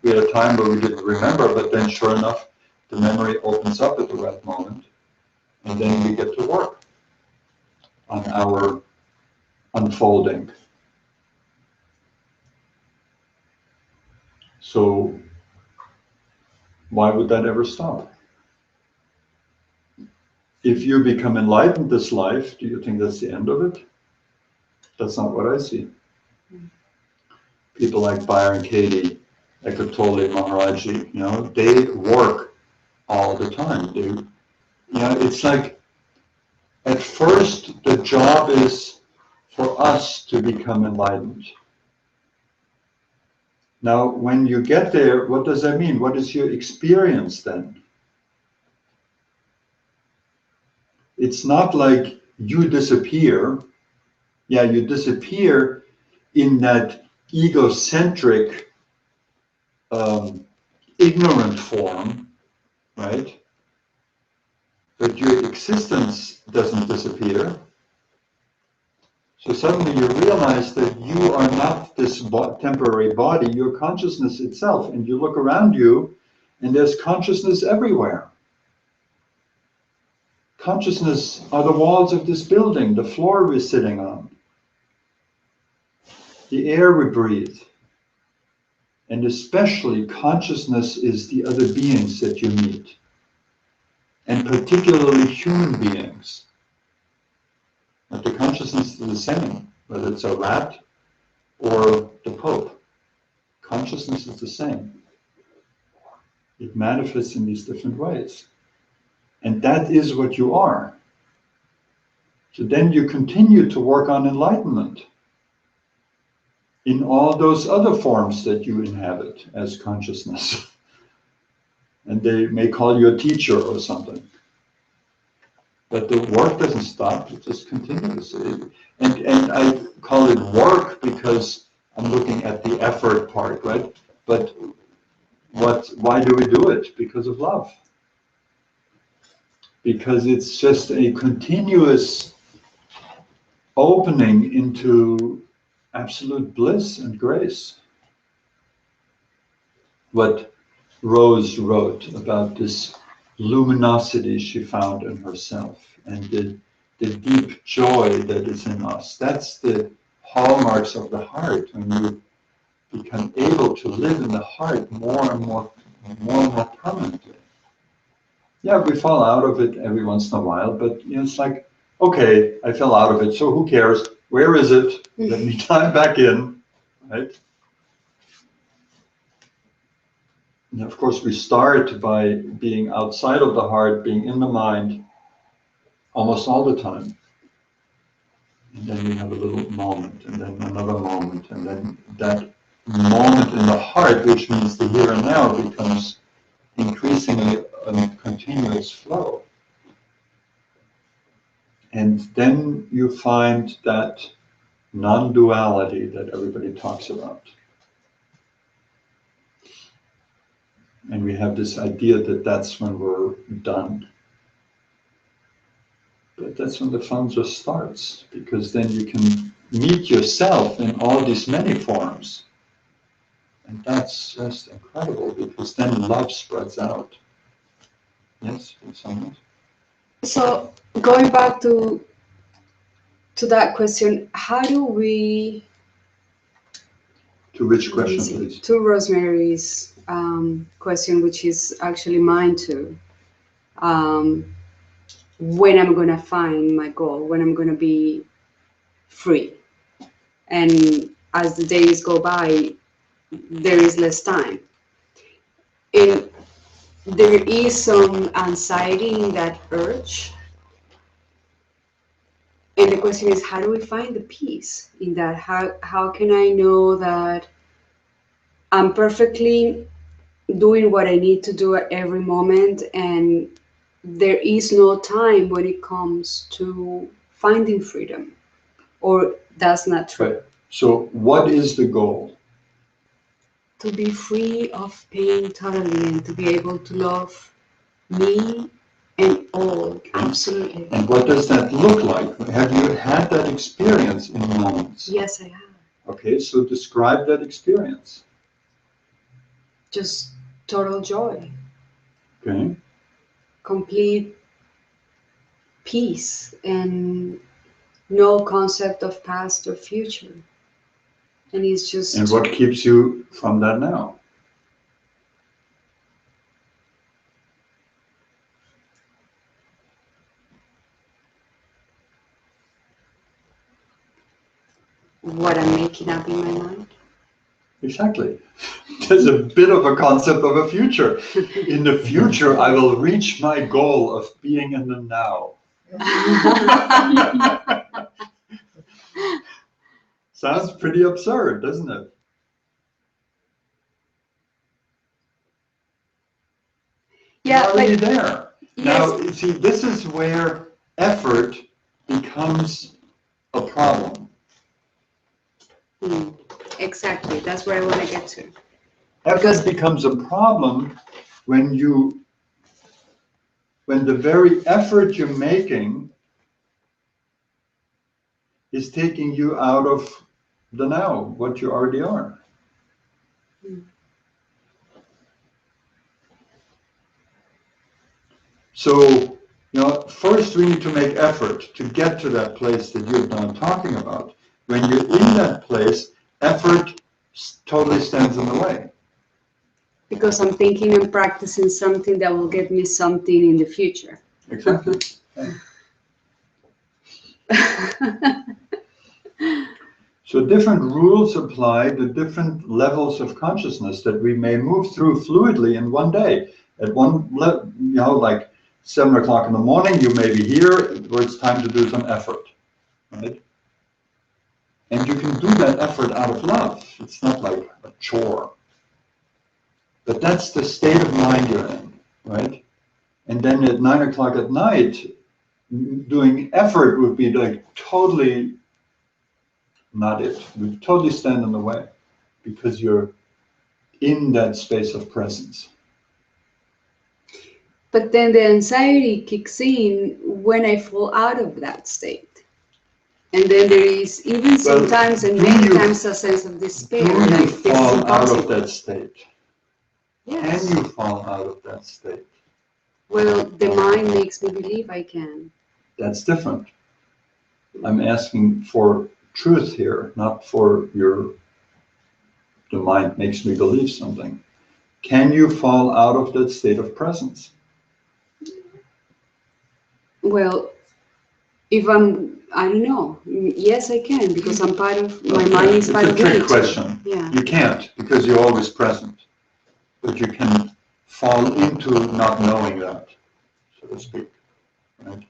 we had a time where we didn't remember, but then sure enough, the memory opens up at the right moment, and then we get to work on our unfolding. So why would that ever stop? If you become enlightened this life, do you think that's the end of it? That's not what I see. People like Byron Katie, Eckhart Tolle, Maharaji, they work all the time. It's like at first the job is for us to become enlightened. Now, when you get there, what does that mean? What is your experience then? It's not like you disappear. Yeah, you disappear in that egocentric, ignorant form, right? But your existence doesn't disappear. So suddenly you realize that you are not this temporary body, you're consciousness itself. And you look around you, and there's consciousness everywhere. Consciousness are the walls of this building, the floor we're sitting on, the air we breathe. And especially consciousness is the other beings that you meet, and particularly human beings. But the consciousness is the same, whether it's a rat or the Pope. Consciousness is the same. It manifests in these different ways. And that is what you are. So then you continue to work on enlightenment in all those other forms that you inhabit as consciousness. And they may call you a teacher or something. But the work doesn't stop, it just continues. And I call it work because I'm looking at the effort part, right? But why do we do it? Because of love. Because it's just a continuous opening into absolute bliss and grace. What Rose wrote about this luminosity she found in herself and the deep joy that is in us. That's the hallmarks of the heart, when you become able to live in the heart more and more permanently. Yeah, we fall out of it every once in a while, but it's like, okay, I fell out of it, so who cares? Where is it? Let me dive back in, right? And of course, we start by being outside of the heart, being in the mind almost all the time. And then we have a little moment, and then another moment, and then that moment in the heart, which means the here and now, becomes increasingly a continuous flow. And then you find that non-duality that everybody talks about. And we have this idea that that's when we're done. But that's when the fun just starts, because then you can meet yourself in all these many forms. And that's just incredible, because then love spreads out. Yes, someone? So going back to that question, how do we... To which question, please? To Rosemary's question, which is actually mine too. When I'm going to find my goal, when I'm going to be free. And as the days go by, there is less time. And there is some anxiety in that urge. And the question is, how do we find the peace in that? How can I know that I'm perfectly doing what I need to do at every moment, and there is no time when it comes to finding freedom? Or that's not true? Right. So what is the goal? To be free of pain totally, and to be able to love me and all, absolutely. And what does that look like? Have you had that experience in moments? Yes, I have. Okay, so describe that experience. Just total joy. Okay. Complete peace and no concept of past or future. And it's just... And what keeps you from that now? what I'm making up in my mind. Exactly. There's a bit of a concept of a future. In the future, I will reach my goal of being in the now. Sounds pretty absurd, doesn't it? Yeah, You're already there. Yes. Now, you see, this is where effort becomes a problem. Exactly. That's where I want to get to. Effort becomes a problem when the very effort you're making is taking you out of the now, what you already are. So, first we need to make effort to get to that place that you're now talking about. When you're in that place, effort totally stands in the way. because I'm thinking and practicing something that will get me something in the future. Exactly. So different rules apply to different levels of consciousness that we may move through fluidly in one day. At one level, like 7 o'clock in the morning, you may be here where it's time to do some effort, right? And you can do that effort out of love. It's not like a chore. But that's the state of mind you're in, right? And then at 9 o'clock at night, doing effort would be like totally not it. Would totally stand in the way because you're in that space of presence. But then the anxiety kicks in when I fall out of that state. And then there is even sometimes and many times a sense of despair. Do you Like this is fall out impossible. of that state? Yes. Can you fall out of that state? Well, the mind makes me believe I can. That's different. I'm asking for truth here, not for the mind makes me believe something. Can you fall out of that state of presence? Well, if I don't know. Yes, I can, because I'm part of, my mind is part of me. It's a trick question. Yeah. You can't, because you're always present. But you can fall into not knowing that, so to speak, right?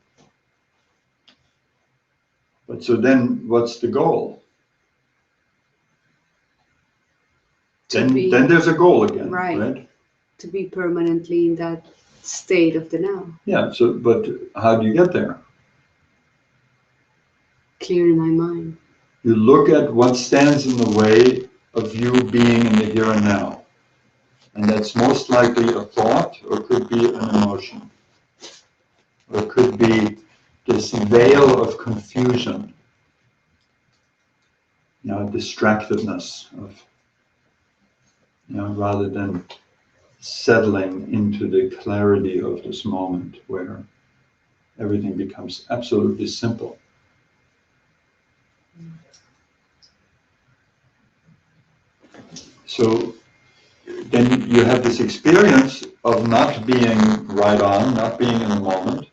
But so then what's the goal? Then there's a goal again, right? To be permanently in that state of the now. Yeah, so, but how do you get there? Clearing my mind. You look at what stands in the way of you being in the here and now. And that's most likely a thought, or could be an emotion. Or it could be this veil of confusion, distractedness of, rather than settling into the clarity of this moment where everything becomes absolutely simple. So then you have this experience of not being right on, not being in the moment,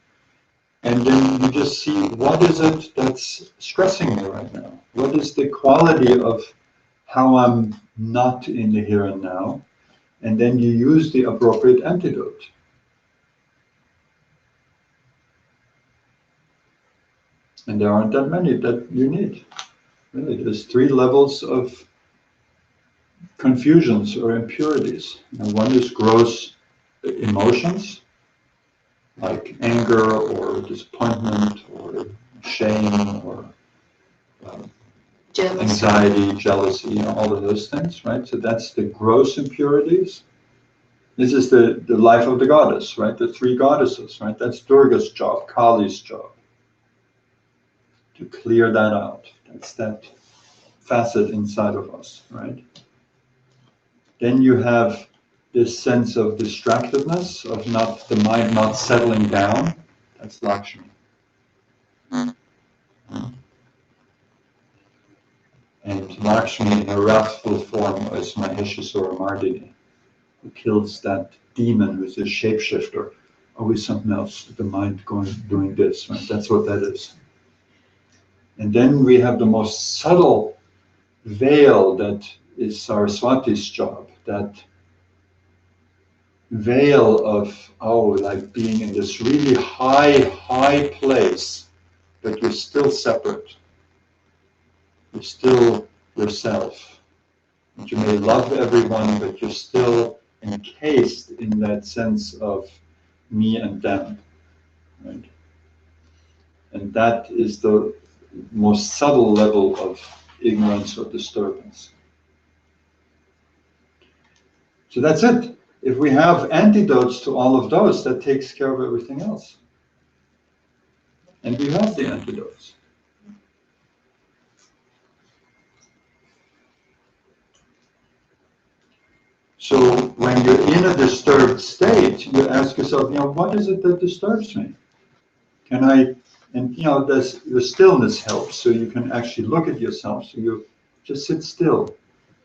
and then you just see, what is it that's stressing me right now? What is the quality of how I'm not in the here and now? And then you use the appropriate antidote. And there aren't that many that you need. Really, there's 3 levels of confusions or impurities. One is gross emotions, like anger or disappointment or shame or anxiety, jealousy, all of those things, right? So that's the gross impurities. This is the life of the goddess, right? The 3 goddesses, right? That's Durga's job, Kali's job, to clear that out. That's that facet inside of us, right? Then you have this sense of distractedness, of the mind not settling down. That's Lakshmi. And Lakshmi in her wrathful form is Mahishasura Mardini, who kills that demon who's a shapeshifter. Always something else, the mind doing this, right? That's what that is. And then we have the most subtle veil that is Saraswati's job, that veil of, like being in this really high place, but you're still separate. You're still yourself. And you may love everyone, but you're still encased in that sense of me and them, right? And that is the most subtle level of ignorance or disturbance. So that's it. If we have antidotes to all of those, that takes care of everything else. And we have the antidotes. So when you're in a disturbed state, you ask yourself, what is it that disturbs me? The stillness helps, so you can actually look at yourself, so you just sit still.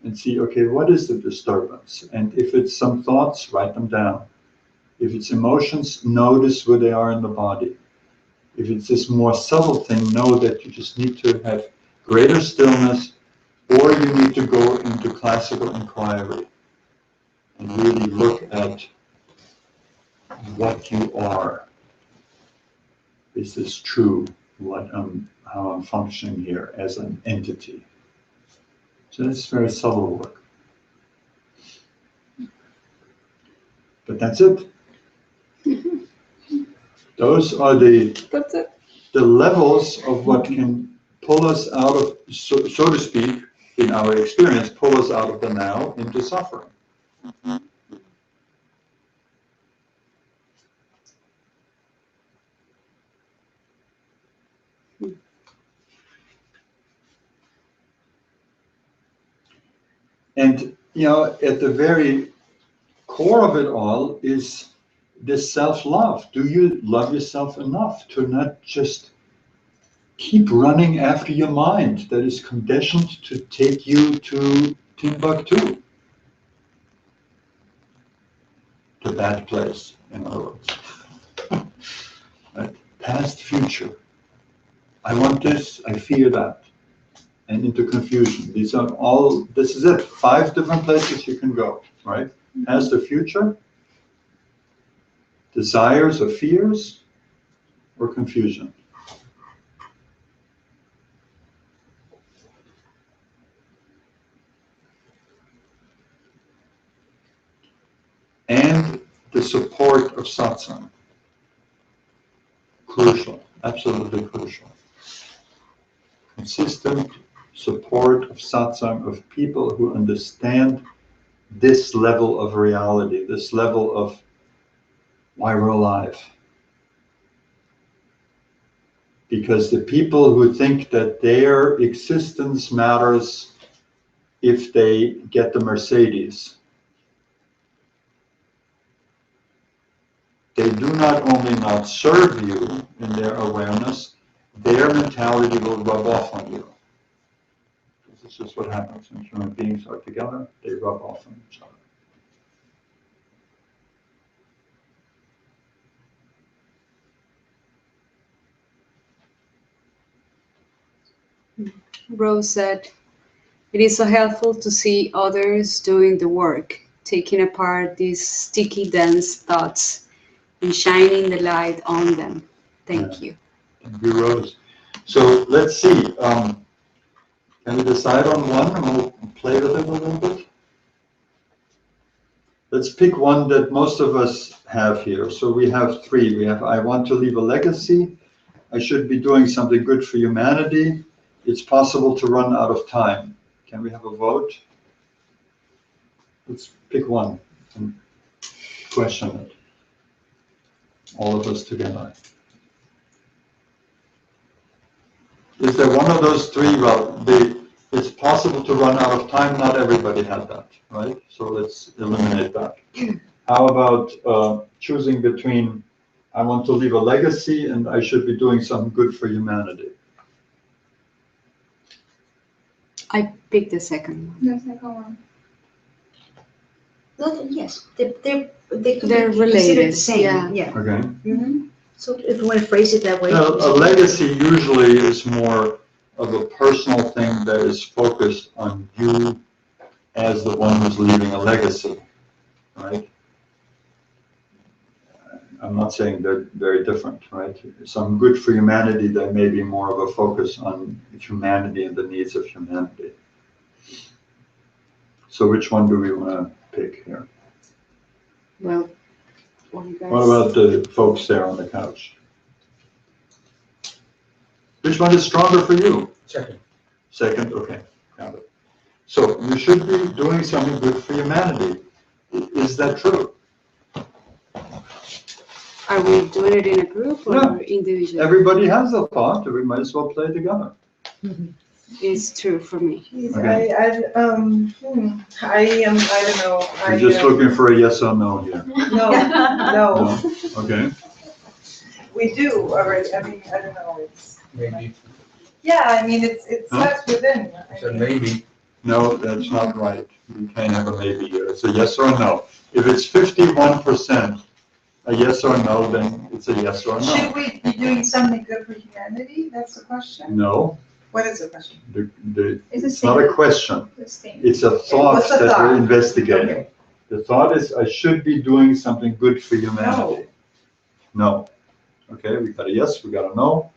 and see, okay, what is the disturbance? And if it's some thoughts, write them down. If it's emotions, notice where they are in the body. If it's this more subtle thing, know that you just need to have greater stillness, or you need to go into classical inquiry and really look at what you are. Is this true? How I'm functioning here as an entity? So that's very subtle work. But that's it. Those are That's it. the levels of what can pull us out of, so to speak, in our experience, pull us out of the now into suffering. And, at the very core of it all is this self-love. Do you love yourself enough to not just keep running after your mind that is conditioned to take you to Timbuktu, to that place, in other words. Right? Past, future. I want this, I fear that. And into confusion. This is it. 5 different places you can go, right? Past or future, desires or fears, or confusion. And the support of satsang. Crucial, absolutely crucial. Consistent support of satsang, of people who understand this level of reality, this level of why we're alive. Because the people who think that their existence matters if they get the Mercedes, they do not only not serve you in their awareness, their mentality will rub off on you. This is what happens when human beings are together, they rub off on each other. Rose said, it is so helpful to see others doing the work, taking apart these sticky, dense thoughts and shining the light on them. Thank you. Thank you, Rose. So let's see. Can we decide on one and we'll play with it a little bit? Let's pick one that most of us have here. So we have 3. We have, I want to leave a legacy. I should be doing something good for humanity. It's possible to run out of time. Can we have a vote? Let's pick one and question it. All of us together. Is there one of those 3? Well, it's possible to run out of time. Not everybody had that, right? So let's eliminate that. How about choosing between I want to leave a legacy and I should be doing something good for humanity? I picked the second one. The second one. No, yes, they could be They're considered related, the same, yeah. Okay. Mhm. So if you want to phrase it that way. Now, a legacy usually is more of a personal thing that is focused on you as the one who's leaving a legacy, right? I'm not saying they're very different, right? Some good for humanity, there may be more of a focus on humanity and the needs of humanity. So which one do we want to pick here? Well, What about the folks there on the couch? Which one is stronger for you? Second. Second, okay, got it. So you should be doing something good for humanity. Is that true? Are we doing it in a group or No. individually? Everybody has a thought, we might as well play together. It's true for me. Okay. I don't know. We're just looking for a yes or no here. No, no, No? Okay. we do already, I mean, I don't know, it's, Maybe. yeah, I mean, it Huh? starts within. I So mean, maybe. No, that's not right. You can't have a maybe here. It's a yes or no. If it's 51% a yes or no, then it's a yes or no. Should we be doing something good for humanity? That's the question. No, What is the question? it's not a question. The same. It's a thought What's the that thought? we're investigating. Okay. The thought is, I should be doing something good for humanity. No. Okay, we got a yes, we got a no.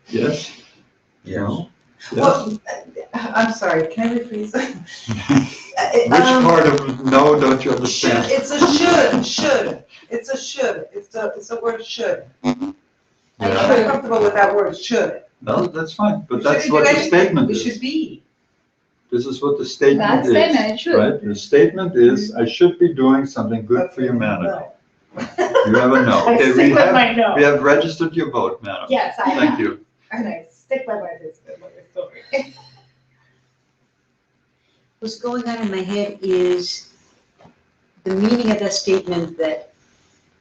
Yes? Yes. No? Yes? Well, I'm sorry, can I rephrase that? Which part of no don't you understand? It's a should. It's a should. It's a word should. I'm Yeah. not comfortable with that word should. No, that's fine, but We that's shouldn't what do the anything. statement We should is. be. This is what the statement That is. statement, it should. Right? The statement is, I should be doing something good for Okay, humanity. no. You have a no. I Okay, stick with my we no. have registered your vote, madam. Yes, I Thank you. And I stick by my story. What's going on in my head is the meaning of that statement that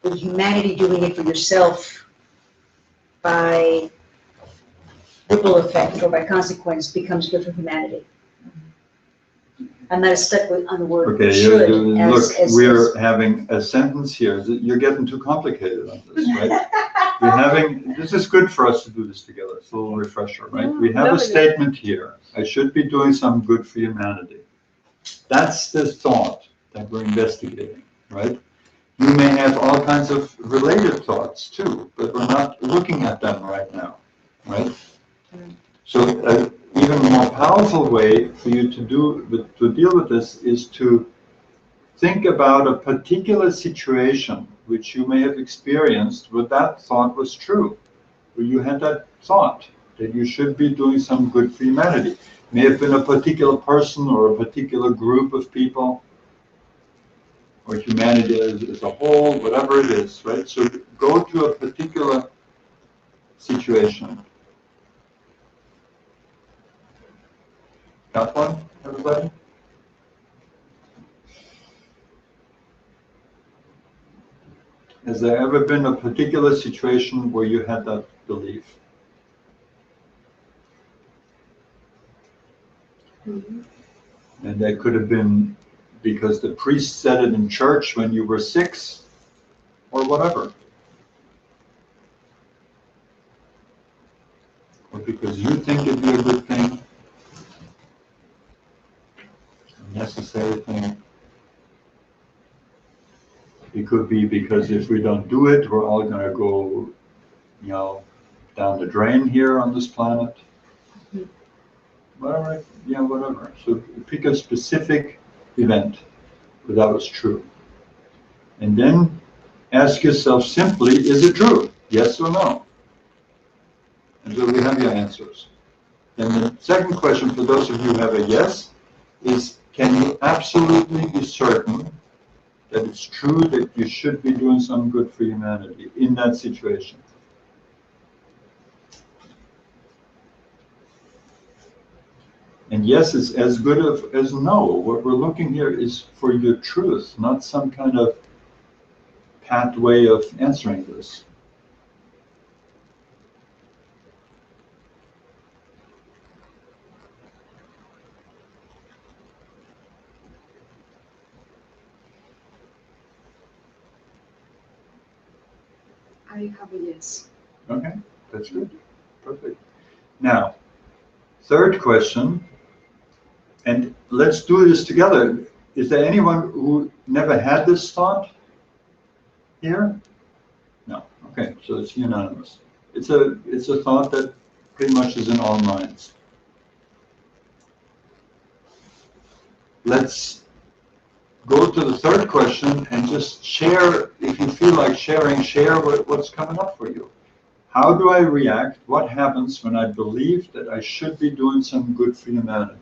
with humanity doing it for yourself by ripple effect or by consequence becomes good for humanity. I'm not stuck on the word Okay, should look, as we're having a sentence here. You're getting too complicated on this, right? This is good for us to do this together. It's a little refresher, right? We have a statement here. I should be doing something good for humanity. That's the thought that we're investigating, right? You may have all kinds of related thoughts too, but we're not looking at them right now, right? So an even more powerful way for you to deal with this is to think about a particular situation which you may have experienced where that thought was true, where you had that thought that you should be doing some good for humanity. It may have been a particular person or a particular group of people, or humanity as a whole, whatever it is, right? So go to a particular situation. Got one, everybody? Has there ever been a particular situation where you had that belief? Mm-hmm. And that could have been because the priest said it in church when you were 6, or whatever. Or because you think it'd be a good thing, a necessary thing. It could be because if we don't do it, we're all gonna go, down the drain here on this planet. Whatever, whatever. So pick a specific event where that was true. And then ask yourself simply, is it true? Yes or no? And so we have your answers. And the second question for those of you who have a yes is, can you absolutely be certain that it's true that you should be doing some good for humanity in that situation? And yes is as good as no. What we're looking here is for your truth, not some kind of pat way of answering this. I have a yes. Okay, that's good. Perfect. Now, third question, and let's do this together. Is there anyone who never had this thought here? No. Okay, so it's unanimous. It's a thought that pretty much is in all minds. Let's go to the third question and just share, if you feel like sharing, share what's coming up for you. How do I react? What happens when I believe that I should be doing some good for humanity?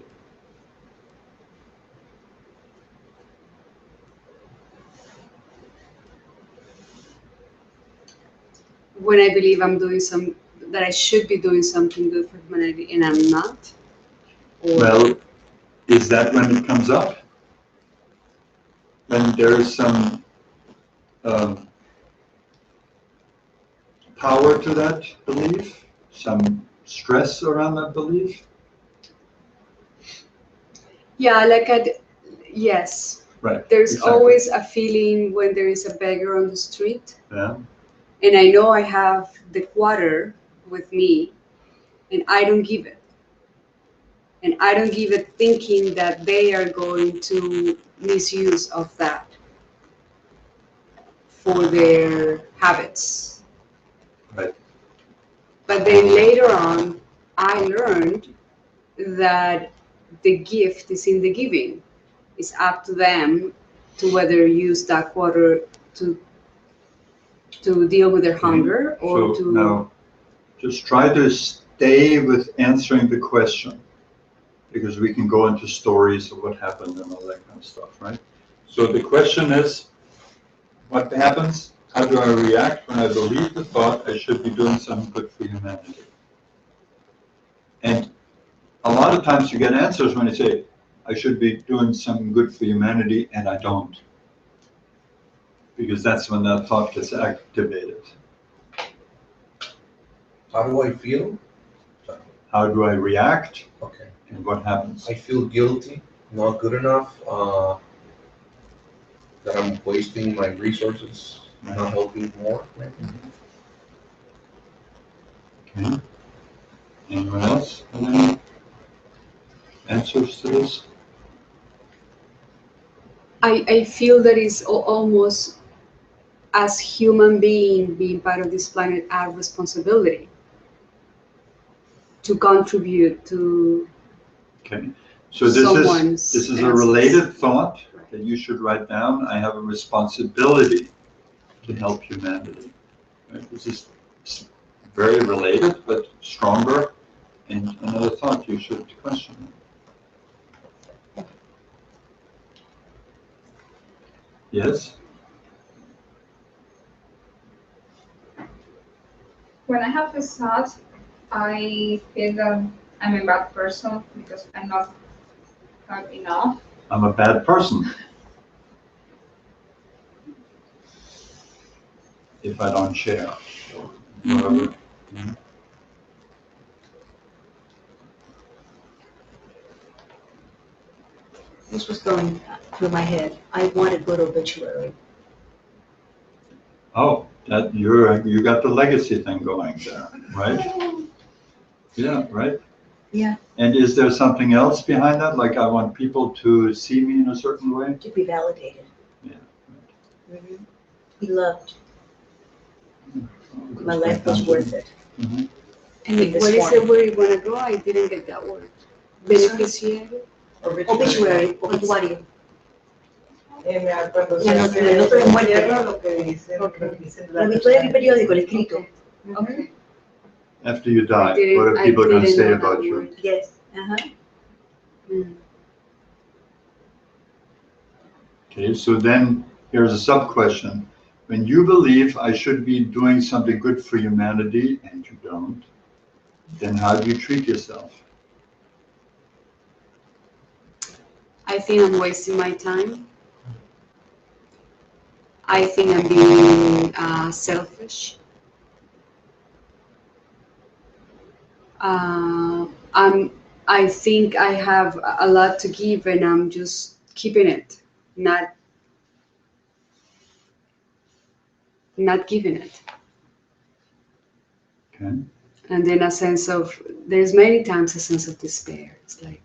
When I believe that I should be doing something good for humanity and I'm not? Or Well, is that when it comes up? When there is some power to that belief, some stress around that belief? Yeah, yes. Right. There's Exactly. always a feeling when there is a beggar on the street, Yeah. and I know I have the quarter with me, and I don't give it. And I don't give it thinking that they are going to misuse of that for their habits. Right. But then later on, I learned that the gift is in the giving. It's up to them to whether use that quarter to deal with their hunger or So to. now, just try to stay with answering the question, because we can go into stories of what happened and all that kind of stuff, right? So the question is, what happens? How do I react when I believe the thought I should be doing something good for humanity? And a lot of times you get answers when you say, I should be doing something good for humanity, and I don't. Because that's when that thought gets activated. How do I feel? How do I react? Okay. And what happens? I feel guilty, not good enough, that I'm wasting my resources, not helping more. Maybe. Okay. Anyone else? Any answers to this? I feel that it's almost as human being part of this planet our responsibility to contribute to Okay. So this someone's is a essence. related thought that you should write down. I have a responsibility to help humanity. Right? This is very related, but stronger. And another thought you should question. Yes? When I have this thought, I feel that I'm a bad person because I'm not good enough. I'm a bad person if I don't share. Whatever. This was going through my head. I want a good obituary. Oh, that you got the legacy thing going there, right? Yeah, right? Yeah. And is there something else behind that? Like I want people to see me in a certain way? To be validated. Yeah. Mm-hmm. Be loved. My Goes life back was down to- worth it. Mhm. And In this what is form. it where you want to go? I didn't get that word. Beneficiary? Obituary, obituario. Cuando se Ya no, hace el otro es muerte. entierro, lo que dicen, lo que dicen El las obituario es personas. el periódico, el escrito. Okay. After you die, didn't- what are I people going to didn't say know that about you? word. Yes. Uh-huh. Mm. Okay, so then here's a sub-question. When you believe I should be doing something good for humanity and you don't, then how do you treat yourself? I think I'm wasting my time. I think I'm being selfish. I think I have a lot to give and I'm just keeping it, not giving it. Okay. And then there's many times a sense of despair. It's like,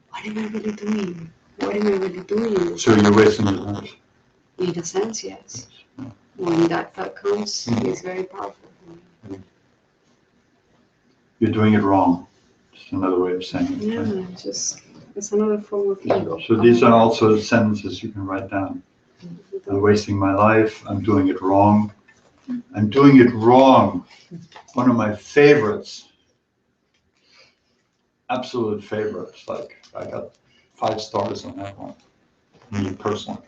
what am I really doing? What am I really doing? So you're wasting your life. In a sense, yes. When that thought comes, it's very powerful. You're doing it wrong. Just another way of saying it. Yeah, Right? it's another form of ego. So these are also sentences you can write down. I'm wasting my life. I'm doing it wrong. I'm doing it wrong. One of my favorites. Absolute favorites. Like I got 5 stars on that one. Me personally.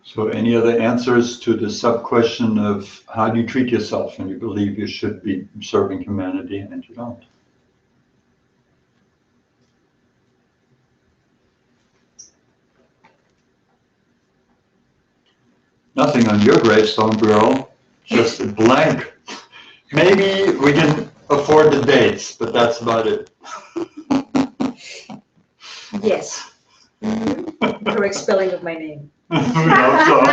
So any other answers to the sub-question of how do you treat yourself when you believe you should be serving humanity and you don't? Nothing on your gravestone, girl. Just a blank. Maybe we can afford the dates, but that's about it. Yes. Correct spelling of my name. We hope so.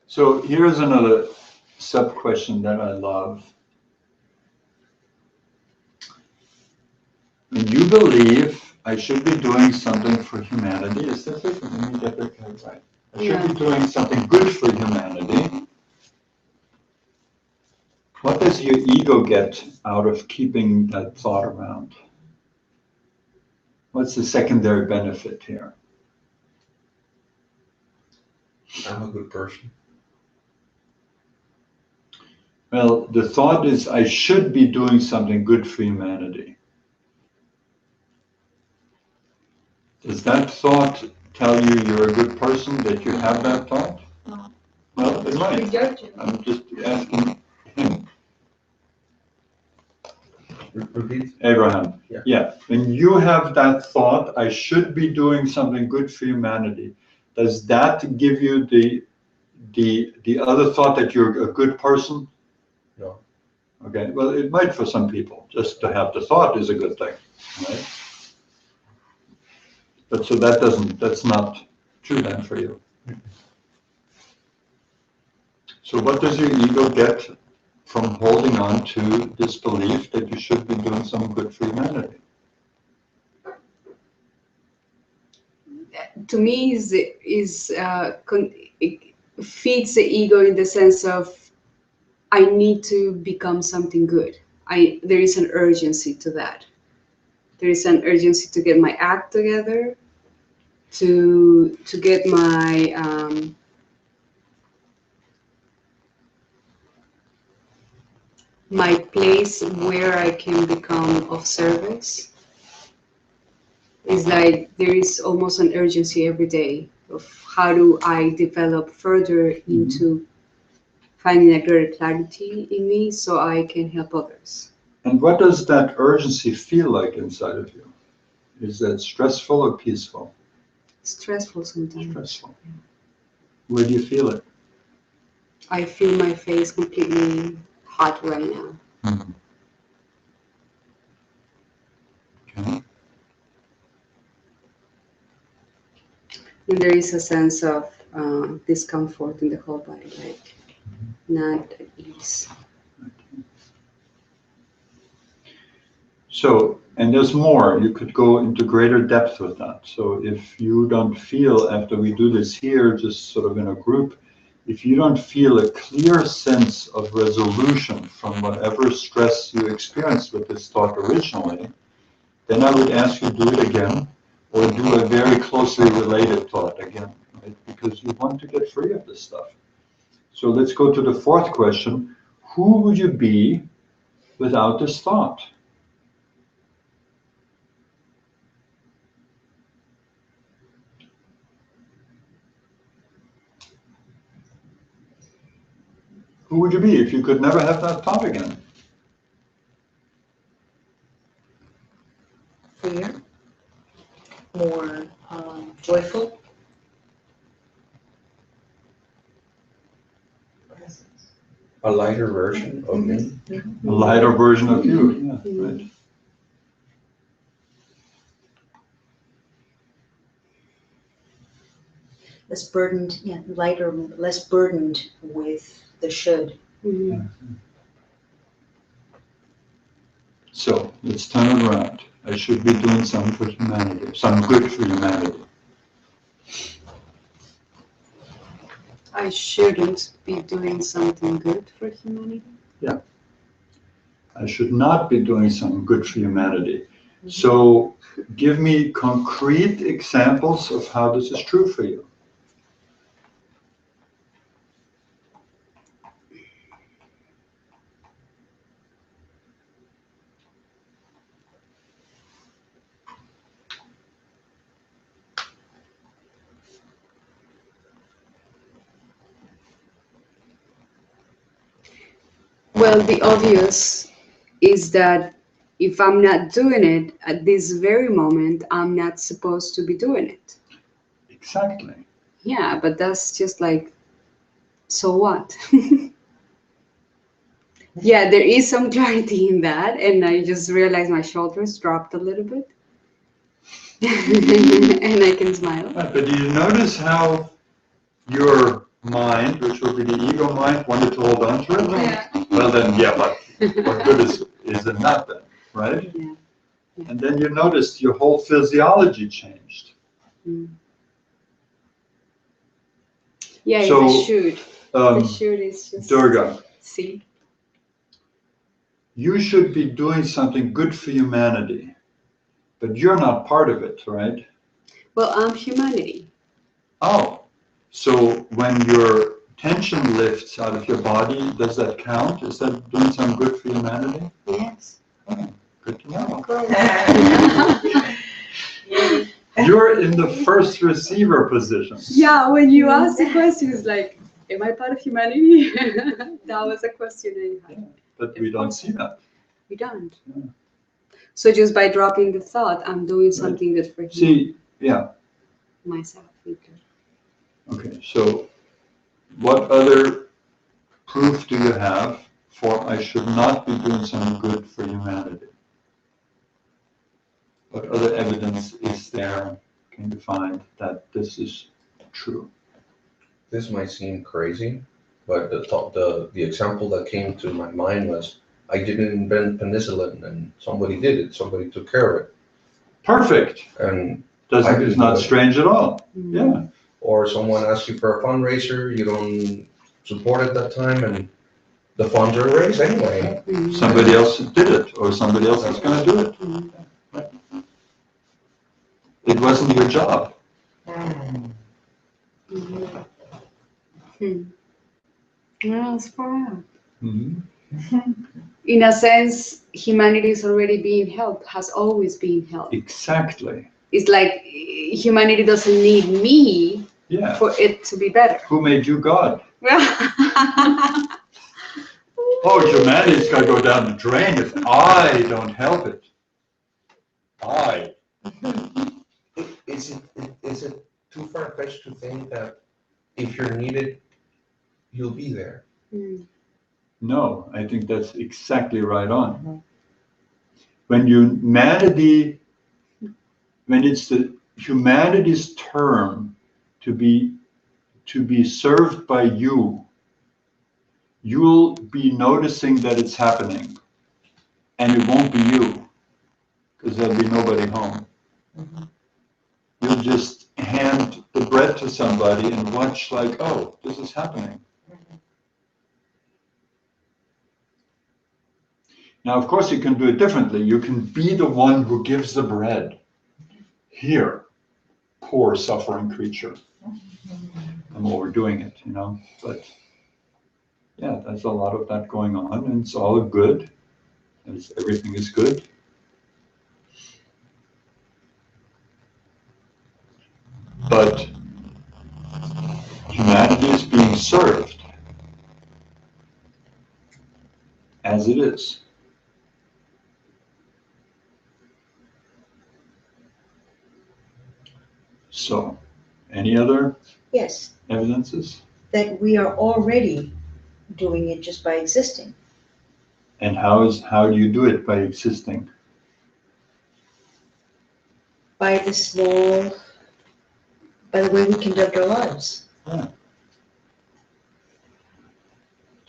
So here's another sub-question that I love. When you believe I should be doing something for humanity, is this it? Let me get that right. I should be doing something good for humanity. What does your ego get out of keeping that thought around? What's the secondary benefit here? I'm a good person. Well, the thought is I should be doing something good for humanity. Does that thought tell you you're a good person, that you have that thought? No. Well, it might. Reject you. I'm just asking him. Repeat? Abraham. Yeah. When you have that thought, I should be doing something good for humanity, does that give you the other thought that you're a good person? No. Okay, well, it might for some people. Just to have the thought is a good thing, right? But so that's not true then for you. So what does your ego get from holding on to this belief that you should be doing something good for humanity? To me, it feeds the ego in the sense of I need to become something good. There is an urgency to that. There is an urgency to get my act together, to get my place where I can become of service. It's like there is almost an urgency every day of how do I develop further into finding a greater clarity in me so I can help others. And what does that urgency feel like inside of you? Is that stressful or peaceful? Stressful sometimes. Stressful. Where do you feel it? I feel my face completely hot right now. Okay. And there is a sense of discomfort in the whole body, like not at ease. So, and there's more. You could go into greater depth with that. So if you don't feel, after we do this here, just sort of in a group, if you don't feel a clear sense of resolution from whatever stress you experienced with this thought originally, then I would ask you to do it again, or do a very closely related thought again, right? Because you want to get free of this stuff. So let's go to the fourth question. Who would you be without this thought? Who would you be if you could never have that thought again? Freer, more joyful. A lighter version of me. A lighter version of you. Yeah, right. Less burdened, lighter, less burdened with the should. So let's turn it around. I should be doing something for humanity, something good for humanity. I shouldn't be doing something good for humanity. Yeah. I should not be doing something good for humanity. So give me concrete examples of how this is true for you. Well, the obvious is that if I'm not doing it at this very moment, I'm not supposed to be doing it. Exactly. Yeah, but that's just like, so what? Yeah, there is some clarity in that, and I just realized my shoulders dropped a little bit. And I can smile. Right, but do you notice how your mind, which would be the ego mind, wanted to hold on to it? Yeah. Well then, yeah, but what good is in that then, right? Yeah. And then you noticed your whole physiology changed. Mm. Yeah, So, the shoot. The Um, shoot is just. Durga, See? you should be doing something good for humanity, but you're not part of it, right? Well, I'm humanity. Oh, so when your tension lifts out of your body, does that count? Is that doing some good for humanity? Yes. Oh, good to know. Yeah. You're in the first receiver position. Yeah, when you ask the question, it's like, am I part of humanity? That was a question I had. But we don't see that. We don't. Yeah. So just by dropping the thought, I'm doing something good for See, yeah, myself. okay, so what other proof do you have for I should not be doing something good for humanity? What other evidence is there, can you find, that this is true? This might seem crazy, but the example that came to my mind was I didn't invent penicillin and somebody did it, somebody took care of it. Perfect. And Doesn't, it's not do it. strange at all. Mm. Yeah. Or someone asks you for a fundraiser, you don't support at that time, and the funds are raised anyway. Mhm. Somebody else did it, or somebody else is going to do it. Mhm. It wasn't your job. Mhm. Hmm. Yeah, that's far out. Mhm. In a sense, humanity is already being helped, has always been helped. Exactly. It's like humanity doesn't need me Yeah. for it to be better. Who made you God? Oh, humanity's got to go down the drain if I don't help it. I. Is it too far-fetched to think that if you're needed, you'll be there? Mm. No, I think that's exactly right on. When humanity, when it's the humanity's term to be served by you, you'll be noticing that it's happening, and it won't be you, because there'll be nobody home. You'll just hand the bread to somebody and watch like, oh, this is happening. Now, of course, you can do it differently. You can be the one who gives the bread. Here, poor suffering creature. I'm overdoing it, but yeah, there's a lot of that going on, and it's all good. Everything is good. But humanity is being served as it is. So, any other Yes, evidences? that we are already doing it just by existing. And how do you do it? By existing? By the way we conduct our lives. Yeah.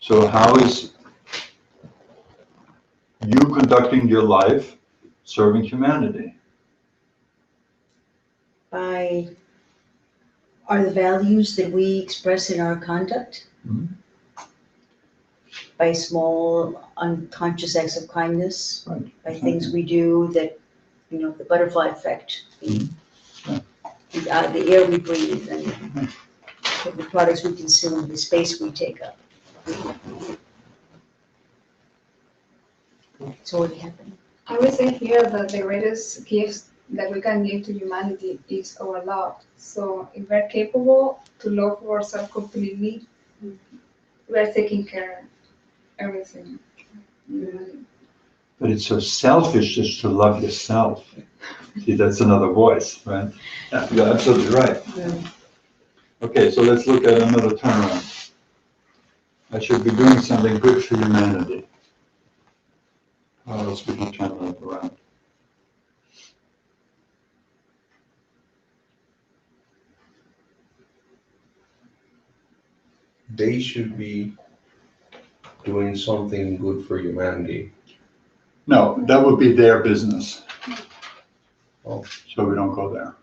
So how is you conducting your life serving humanity? By are the values that we express in our conduct, Mhm. by small unconscious acts of kindness, Right. by things we do that, the butterfly effect, the air we breathe, and the products we consume, the space we take up. It's already happening. I would say here that the greatest gift that we can give to humanity is our love. So if we're capable to love ourselves completely, we are taking care of everything. But it's so selfish just to love yourself. See, that's another voice, right? Yeah, you're absolutely right. Yeah. Okay, so let's look at another turnaround. I should be doing something good for humanity. How else would you turn that around? They should be doing something good for humanity. No, that would be their business. Oh. So we don't go there.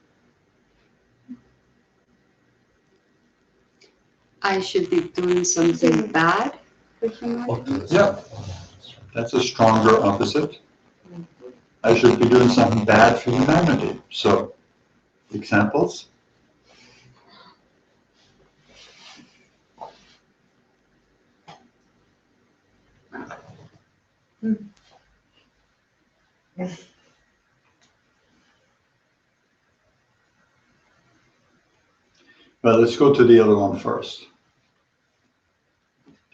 I should be doing something bad for humanity. Yeah, that's a stronger opposite. I should be doing something bad for humanity. So, examples? Well, let's go to the other one first.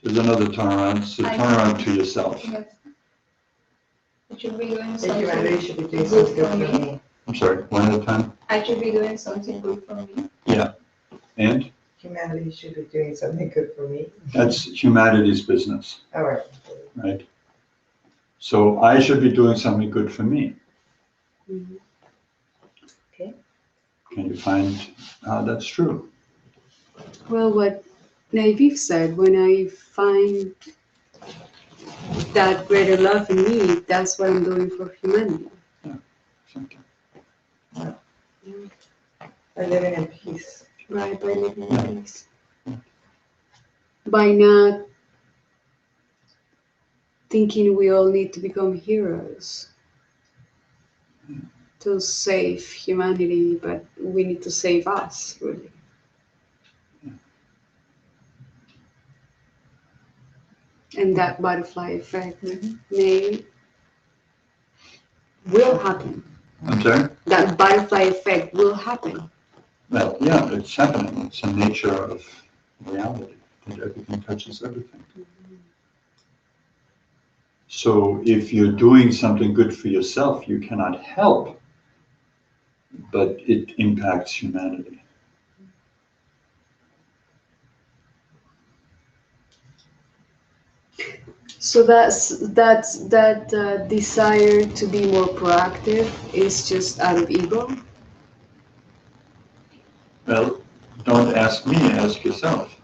There's another turnaround. So turnaround to yourself. Yes. I should be doing The humanity something should be doing good something for good for me. me. I'm sorry, one at a time. I should be doing something good for me. And Humanity should be doing something good for me. that's humanity's business, All right. right? So I should be doing something good for me. Mhm. Okay. Can you find how that's true? Well, what Naive said, when I find that greater love in me, that's what I'm doing for humanity. Something. By living in peace. Right, by living in peace. By not thinking we all need to become heroes to save humanity, but we need to save us, really. And that butterfly effect may will happen. I'm sorry? That butterfly effect will happen. Well, yeah, it's happening. It's the nature of reality, that everything touches everything. So if you're doing something good for yourself, you cannot help, but it impacts humanity. So that desire to be more proactive is just out of ego. Well, don't ask me, ask yourself.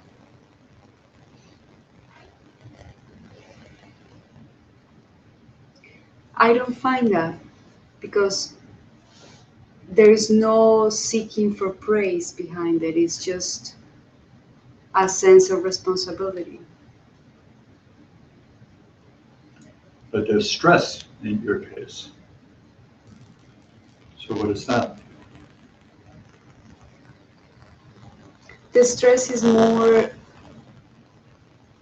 I don't find that because there is no seeking for praise behind it. It's just a sense of responsibility. But there's stress in your case. So what is that? The stress is more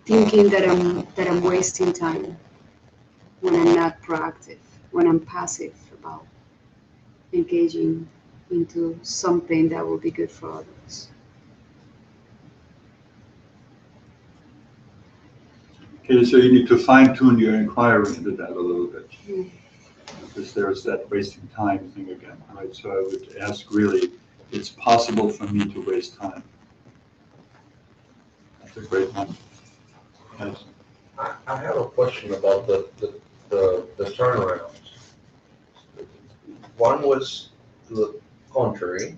thinking that I'm wasting time when I'm not proactive, when I'm passive about engaging into something that will be good for others. Okay, so you need to fine tune your inquiry into that a little bit. Mm. Because there's that wasting time thing again, right? So I would ask really, it's possible for me to waste time. That's a great one. Yes. I have a question about the turnarounds. One was to the contrary.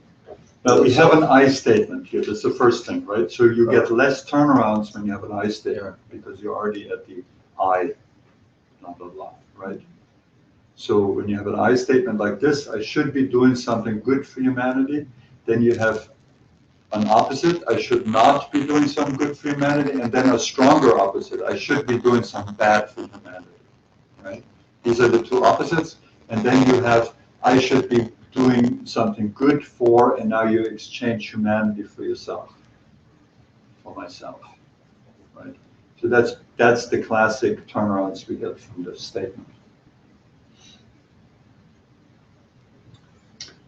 Well, we have an I statement here. That's the first thing, right? So you get less turnarounds when you have an I statement because you're already at the I, blah, blah, blah, right? So when you have an I statement like this, I should be doing something good for humanity, then you have an opposite, I should not be doing some good for humanity, and then a stronger opposite, I should be doing some bad for humanity, right? These are the two opposites, and then you have, I should be doing something good for, and now you exchange humanity for yourself, for myself, right? So that's the classic turnarounds we get from this statement.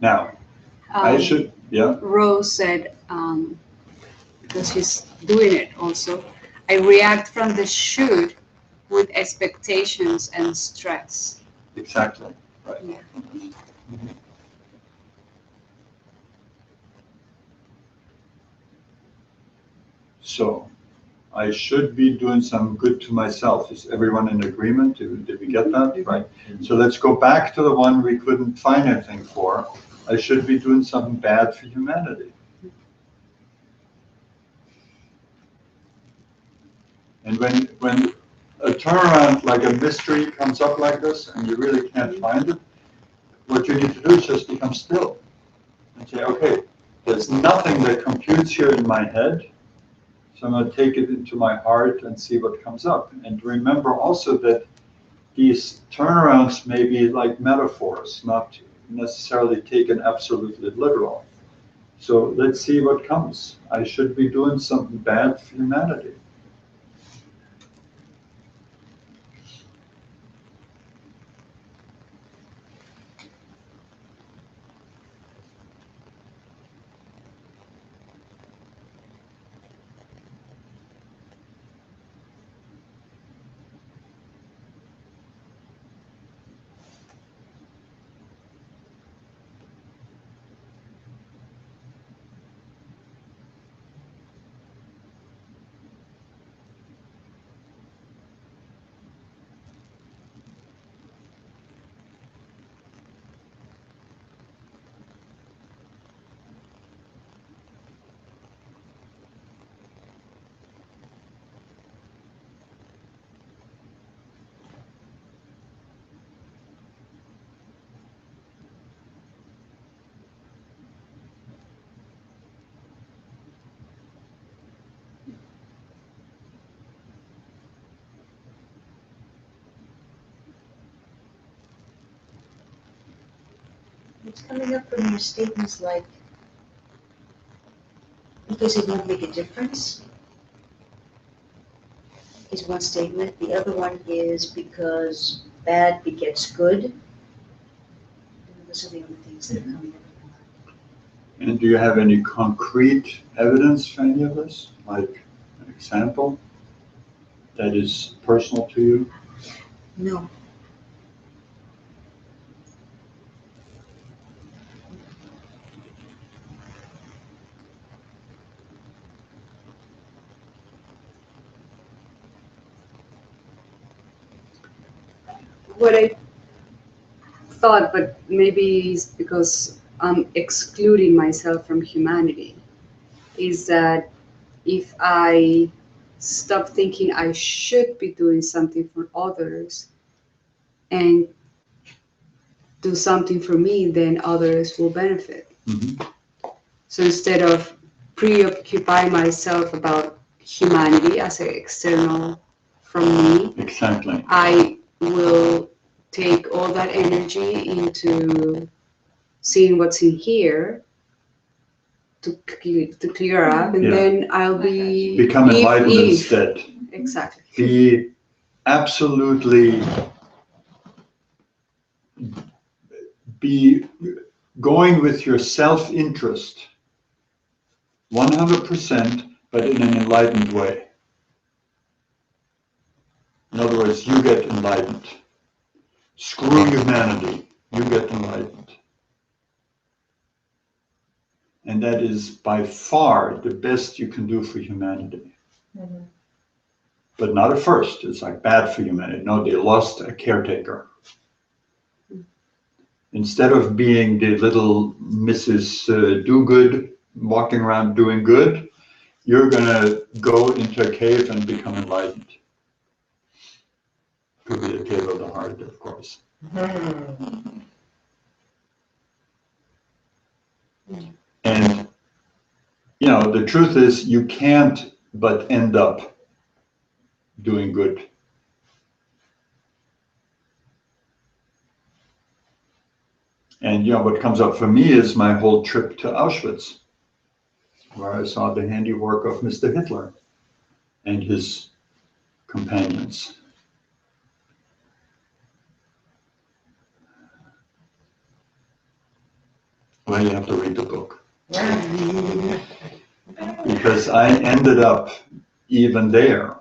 Now, I should, yeah, Rose said, because she's doing it also, I react from the should with expectations and stress. Exactly. Right. Yeah. So, I should be doing some good to myself. Is everyone in agreement? Did we get that? Right. So let's go back to the one we couldn't find anything for. I should be doing something bad for humanity. And when a turnaround, like a mystery, comes up like this, and you really can't find it, what you need to do is just become still and say, okay, there's nothing that computes here in my head, so I'm going to take it into my heart and see what comes up. And remember also that these turnarounds may be like metaphors, not necessarily taken absolutely literal. So let's see what comes. I should be doing something bad for humanity. What's coming up from your statements like, because it won't make a difference, is one statement. The other one is because bad begets good. And those are the only things that are coming up. And do you have any concrete evidence for any of this? Like an example that is personal to you? No. What I thought, but maybe it's because I'm excluding myself from humanity, is that if I stop thinking I should be doing something for others and do something for me, then others will benefit. Mm-hmm. So instead of preoccupy myself about humanity as an external from me, Exactly. I will take all that energy into seeing what's in here to clear up, and Yeah. then I'll be Become enlightened instead. Exactly. Be absolutely be going with your self-interest 100%, but in an enlightened way. In other words, you get enlightened. Screw humanity, you get enlightened. And that is by far the best you can do for humanity. Mhm. But not at first. It's like bad for humanity. No, they lost a caretaker. Instead of being the little Mrs. Do-Good walking around doing good, you're going to go into a cave and become enlightened. Could be a cave of the heart, of course. And, you know, the truth is you can't but end up doing good. And, you know, what comes up for me is my whole trip to Auschwitz, where I saw the handiwork of Mr. Hitler and his companions. Well, you have to read the book. Because I ended up, even there,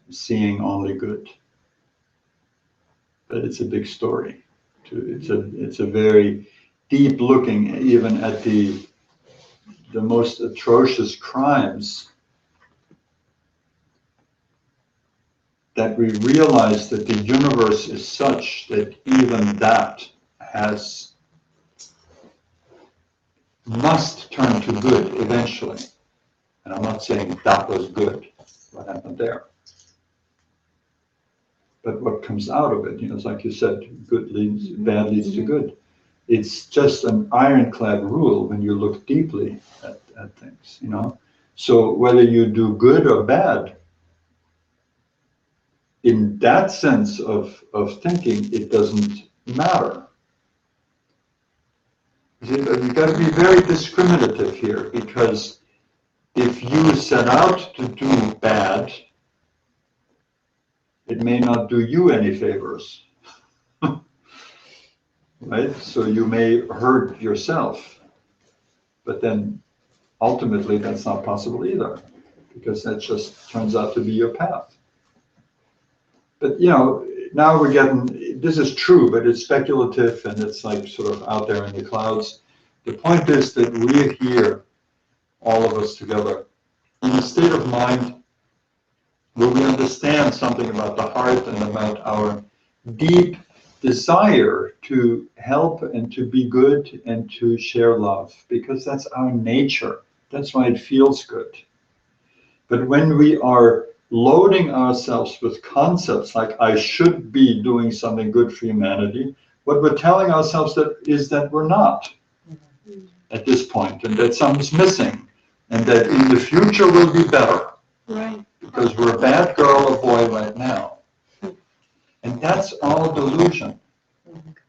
seeing only good. but it's a big story. It's a very deep looking even at the most atrocious crimes, that we realize that the universe is such that even that must turn to good eventually. And I'm not saying that was good, what happened there. But what comes out of it, it's like you said, good leads, bad leads to good. It's just an ironclad rule when you look deeply at things, So whether you do good or bad, in that sense of thinking, it doesn't matter. You've got to be very discriminative here, because if you set out to do bad, it may not do you any favors. Right? So you may hurt yourself, but then ultimately that's not possible either, because that just turns out to be your path. But now we're getting, this is true, but it's speculative and it's like sort of out there in the clouds. The point is that we're here, all of us together, in a state of mind where we understand something about the heart and about our deep desire to help and to be good and to share love, because that's our nature. That's why it feels good. But when we are loading ourselves with concepts like I should be doing something good for humanity, what we're telling ourselves is that we're not at this point, and that something's missing, and that in the future will be better. Right. Because we're a bad girl or boy right now. And that's all delusion.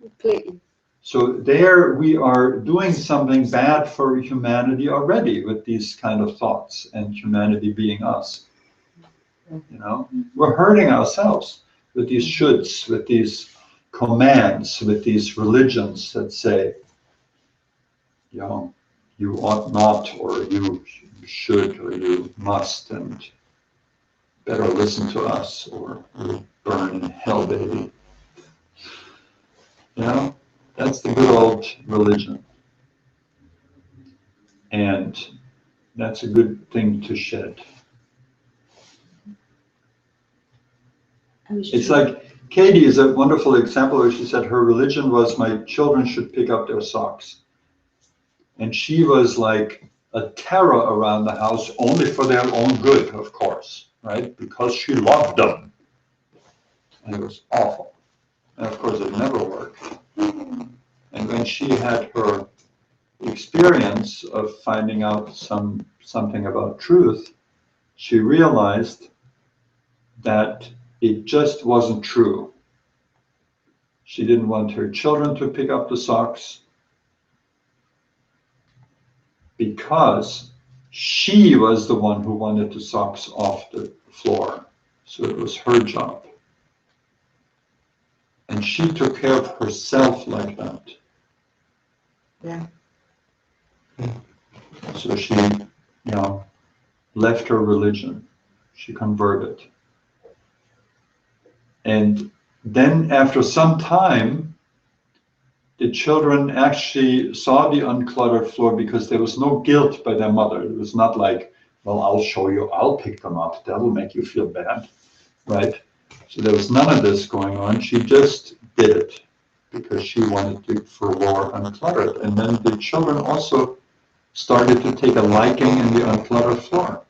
Completely. So there we are doing something bad for humanity already with these kind of thoughts, and humanity being us. We're hurting ourselves with these shoulds, with these commands, with these religions that say, you ought not, or you should, or you must, and better listen to us, or you'll burn in hell, baby. That's the good old religion. And that's a good thing to shed. It's like Katie is a wonderful example where she said her religion was my children should pick up their socks. And she was like a terror around the house, only for their own good, of course, right? Because she loved them. And it was awful. And of course it never worked. And when she had her experience of finding out something about truth, she realized that it just wasn't true. She didn't want her children to pick up the socks because she was the one who wanted the socks off the floor. So it was her job. And she took care of herself like that. Yeah. So she, left her religion. She converted. And then after some time, the children actually saw the uncluttered floor because there was no guilt by their mother. It was not like, well, I'll show you, I'll pick them up. That'll make you feel bad, right? So there was none of this going on. She just did it because she wanted the floor uncluttered. And then the children also started to take a liking in the uncluttered floor.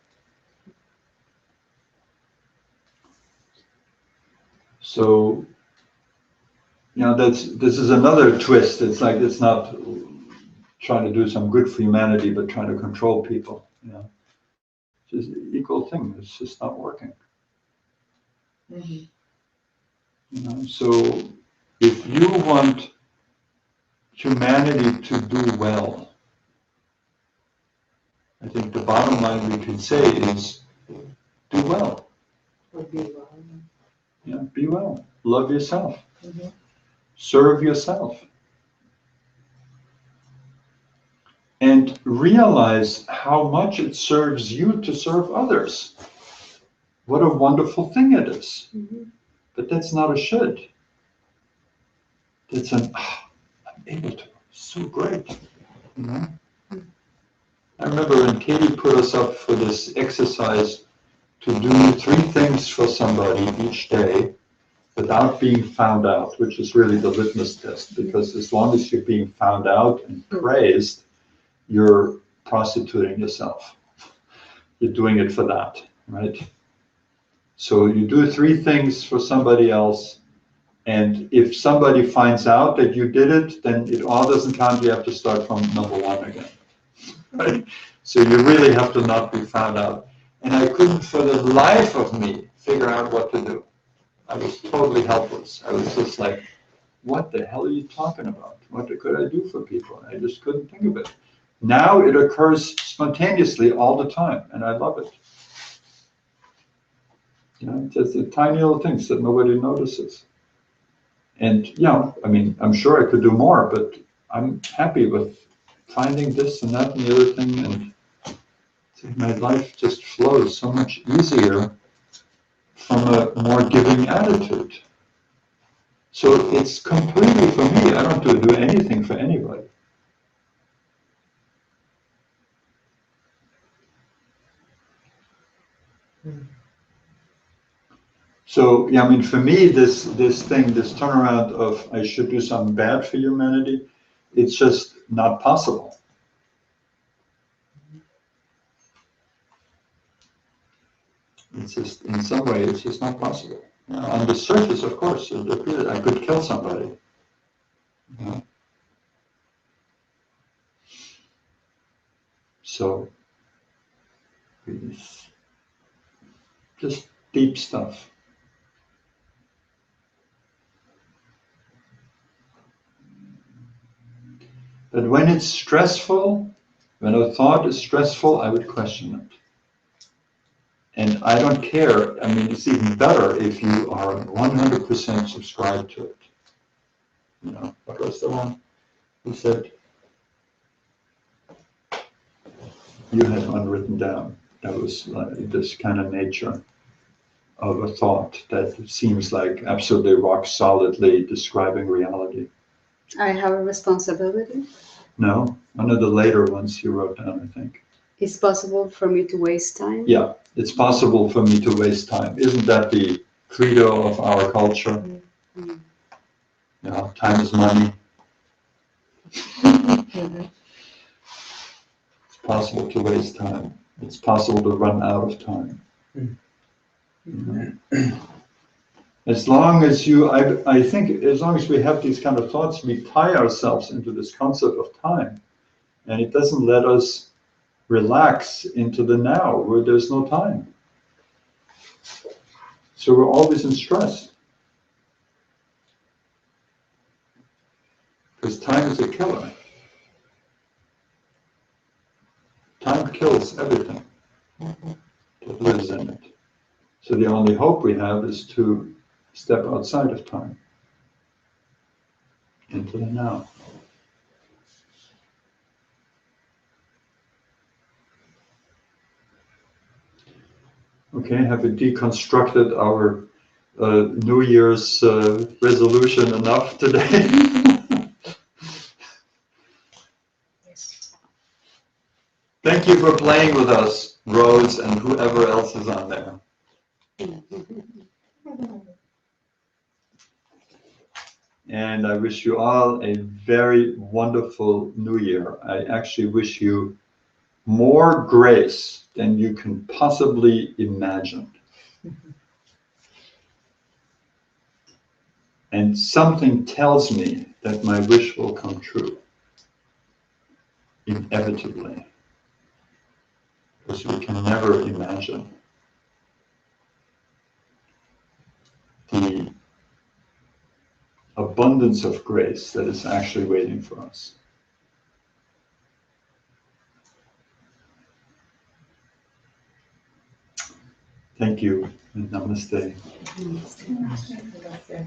So, this is another twist. It's like, it's not trying to do some good for humanity, but trying to control people. It's just an equal thing. It's just not working. So if you want humanity to do well, I think the bottom line we can say is do well. Or be well. Be well. Love yourself. Serve yourself. And realize how much it serves you to serve others. What a wonderful thing it is. But that's not a should. it's I'm able to. So great. You know? I remember when Katie put us up for this exercise to do 3 things for somebody each day without being found out, which is really the litmus test, because as long as you're being found out and praised, you're prostituting yourself. You're doing it for that, right? So you do 3 things for somebody else, and if somebody finds out that you did it, then it all doesn't count. You have to start from number 1 again, right? So you really have to not be found out. And I couldn't for the life of me figure out what to do. I was totally helpless. I was just like, what the hell are you talking about? What could I do for people? I just couldn't think of it. Now it occurs spontaneously all the time, and I love it. You know, just the tiny little things that nobody notices. And, you know, I mean, I'm sure I could do more, but I'm happy with finding this and that and the other thing, and my life just flows so much easier from a more giving attitude. So it's completely for me. I don't do anything for anybody. So, yeah, I mean, for me, this turnaround of I should do something bad for humanity, it's just not possible. It's just, in some way, it's just not possible. On the surface, of course, it appears I could kill somebody. You know? So, it's just deep stuff. But when it's stressful, when a thought is stressful, I would question it. And I don't care. I mean, it's even better if you are 100% subscribed to it. You know, what was the one who said you had one written down? That was like this kind of nature of a thought that seems like absolutely rock solidly describing reality. I have a responsibility. No, one of the later ones you wrote down, I think. It's possible for me to waste time. Yeah, it's possible for me to waste time. Isn't that the credo of our culture? Mm-hmm. You know, time is money. Mm-hmm. It's possible to waste time. It's possible to run out of time. Mm-hmm. As long as I think as long as we have these kind of thoughts, we tie ourselves into this concept of time, and it doesn't let us relax into the now where there's no time. So we're always in stress. Because time is a killer. Time kills everything that lives in it. So the only hope we have is to step outside of time, into the now. Okay, have we deconstructed our New Year's resolution enough today? Yes. Thank you for playing with us, Rose, and whoever else is on there. And I wish you all a very wonderful New Year. I actually wish you more grace than you can possibly imagine. And something tells me that my wish will come true, inevitably, because we can never imagine the abundance of grace that is actually waiting for us. Thank you, and namaste. Namaste. Namaste.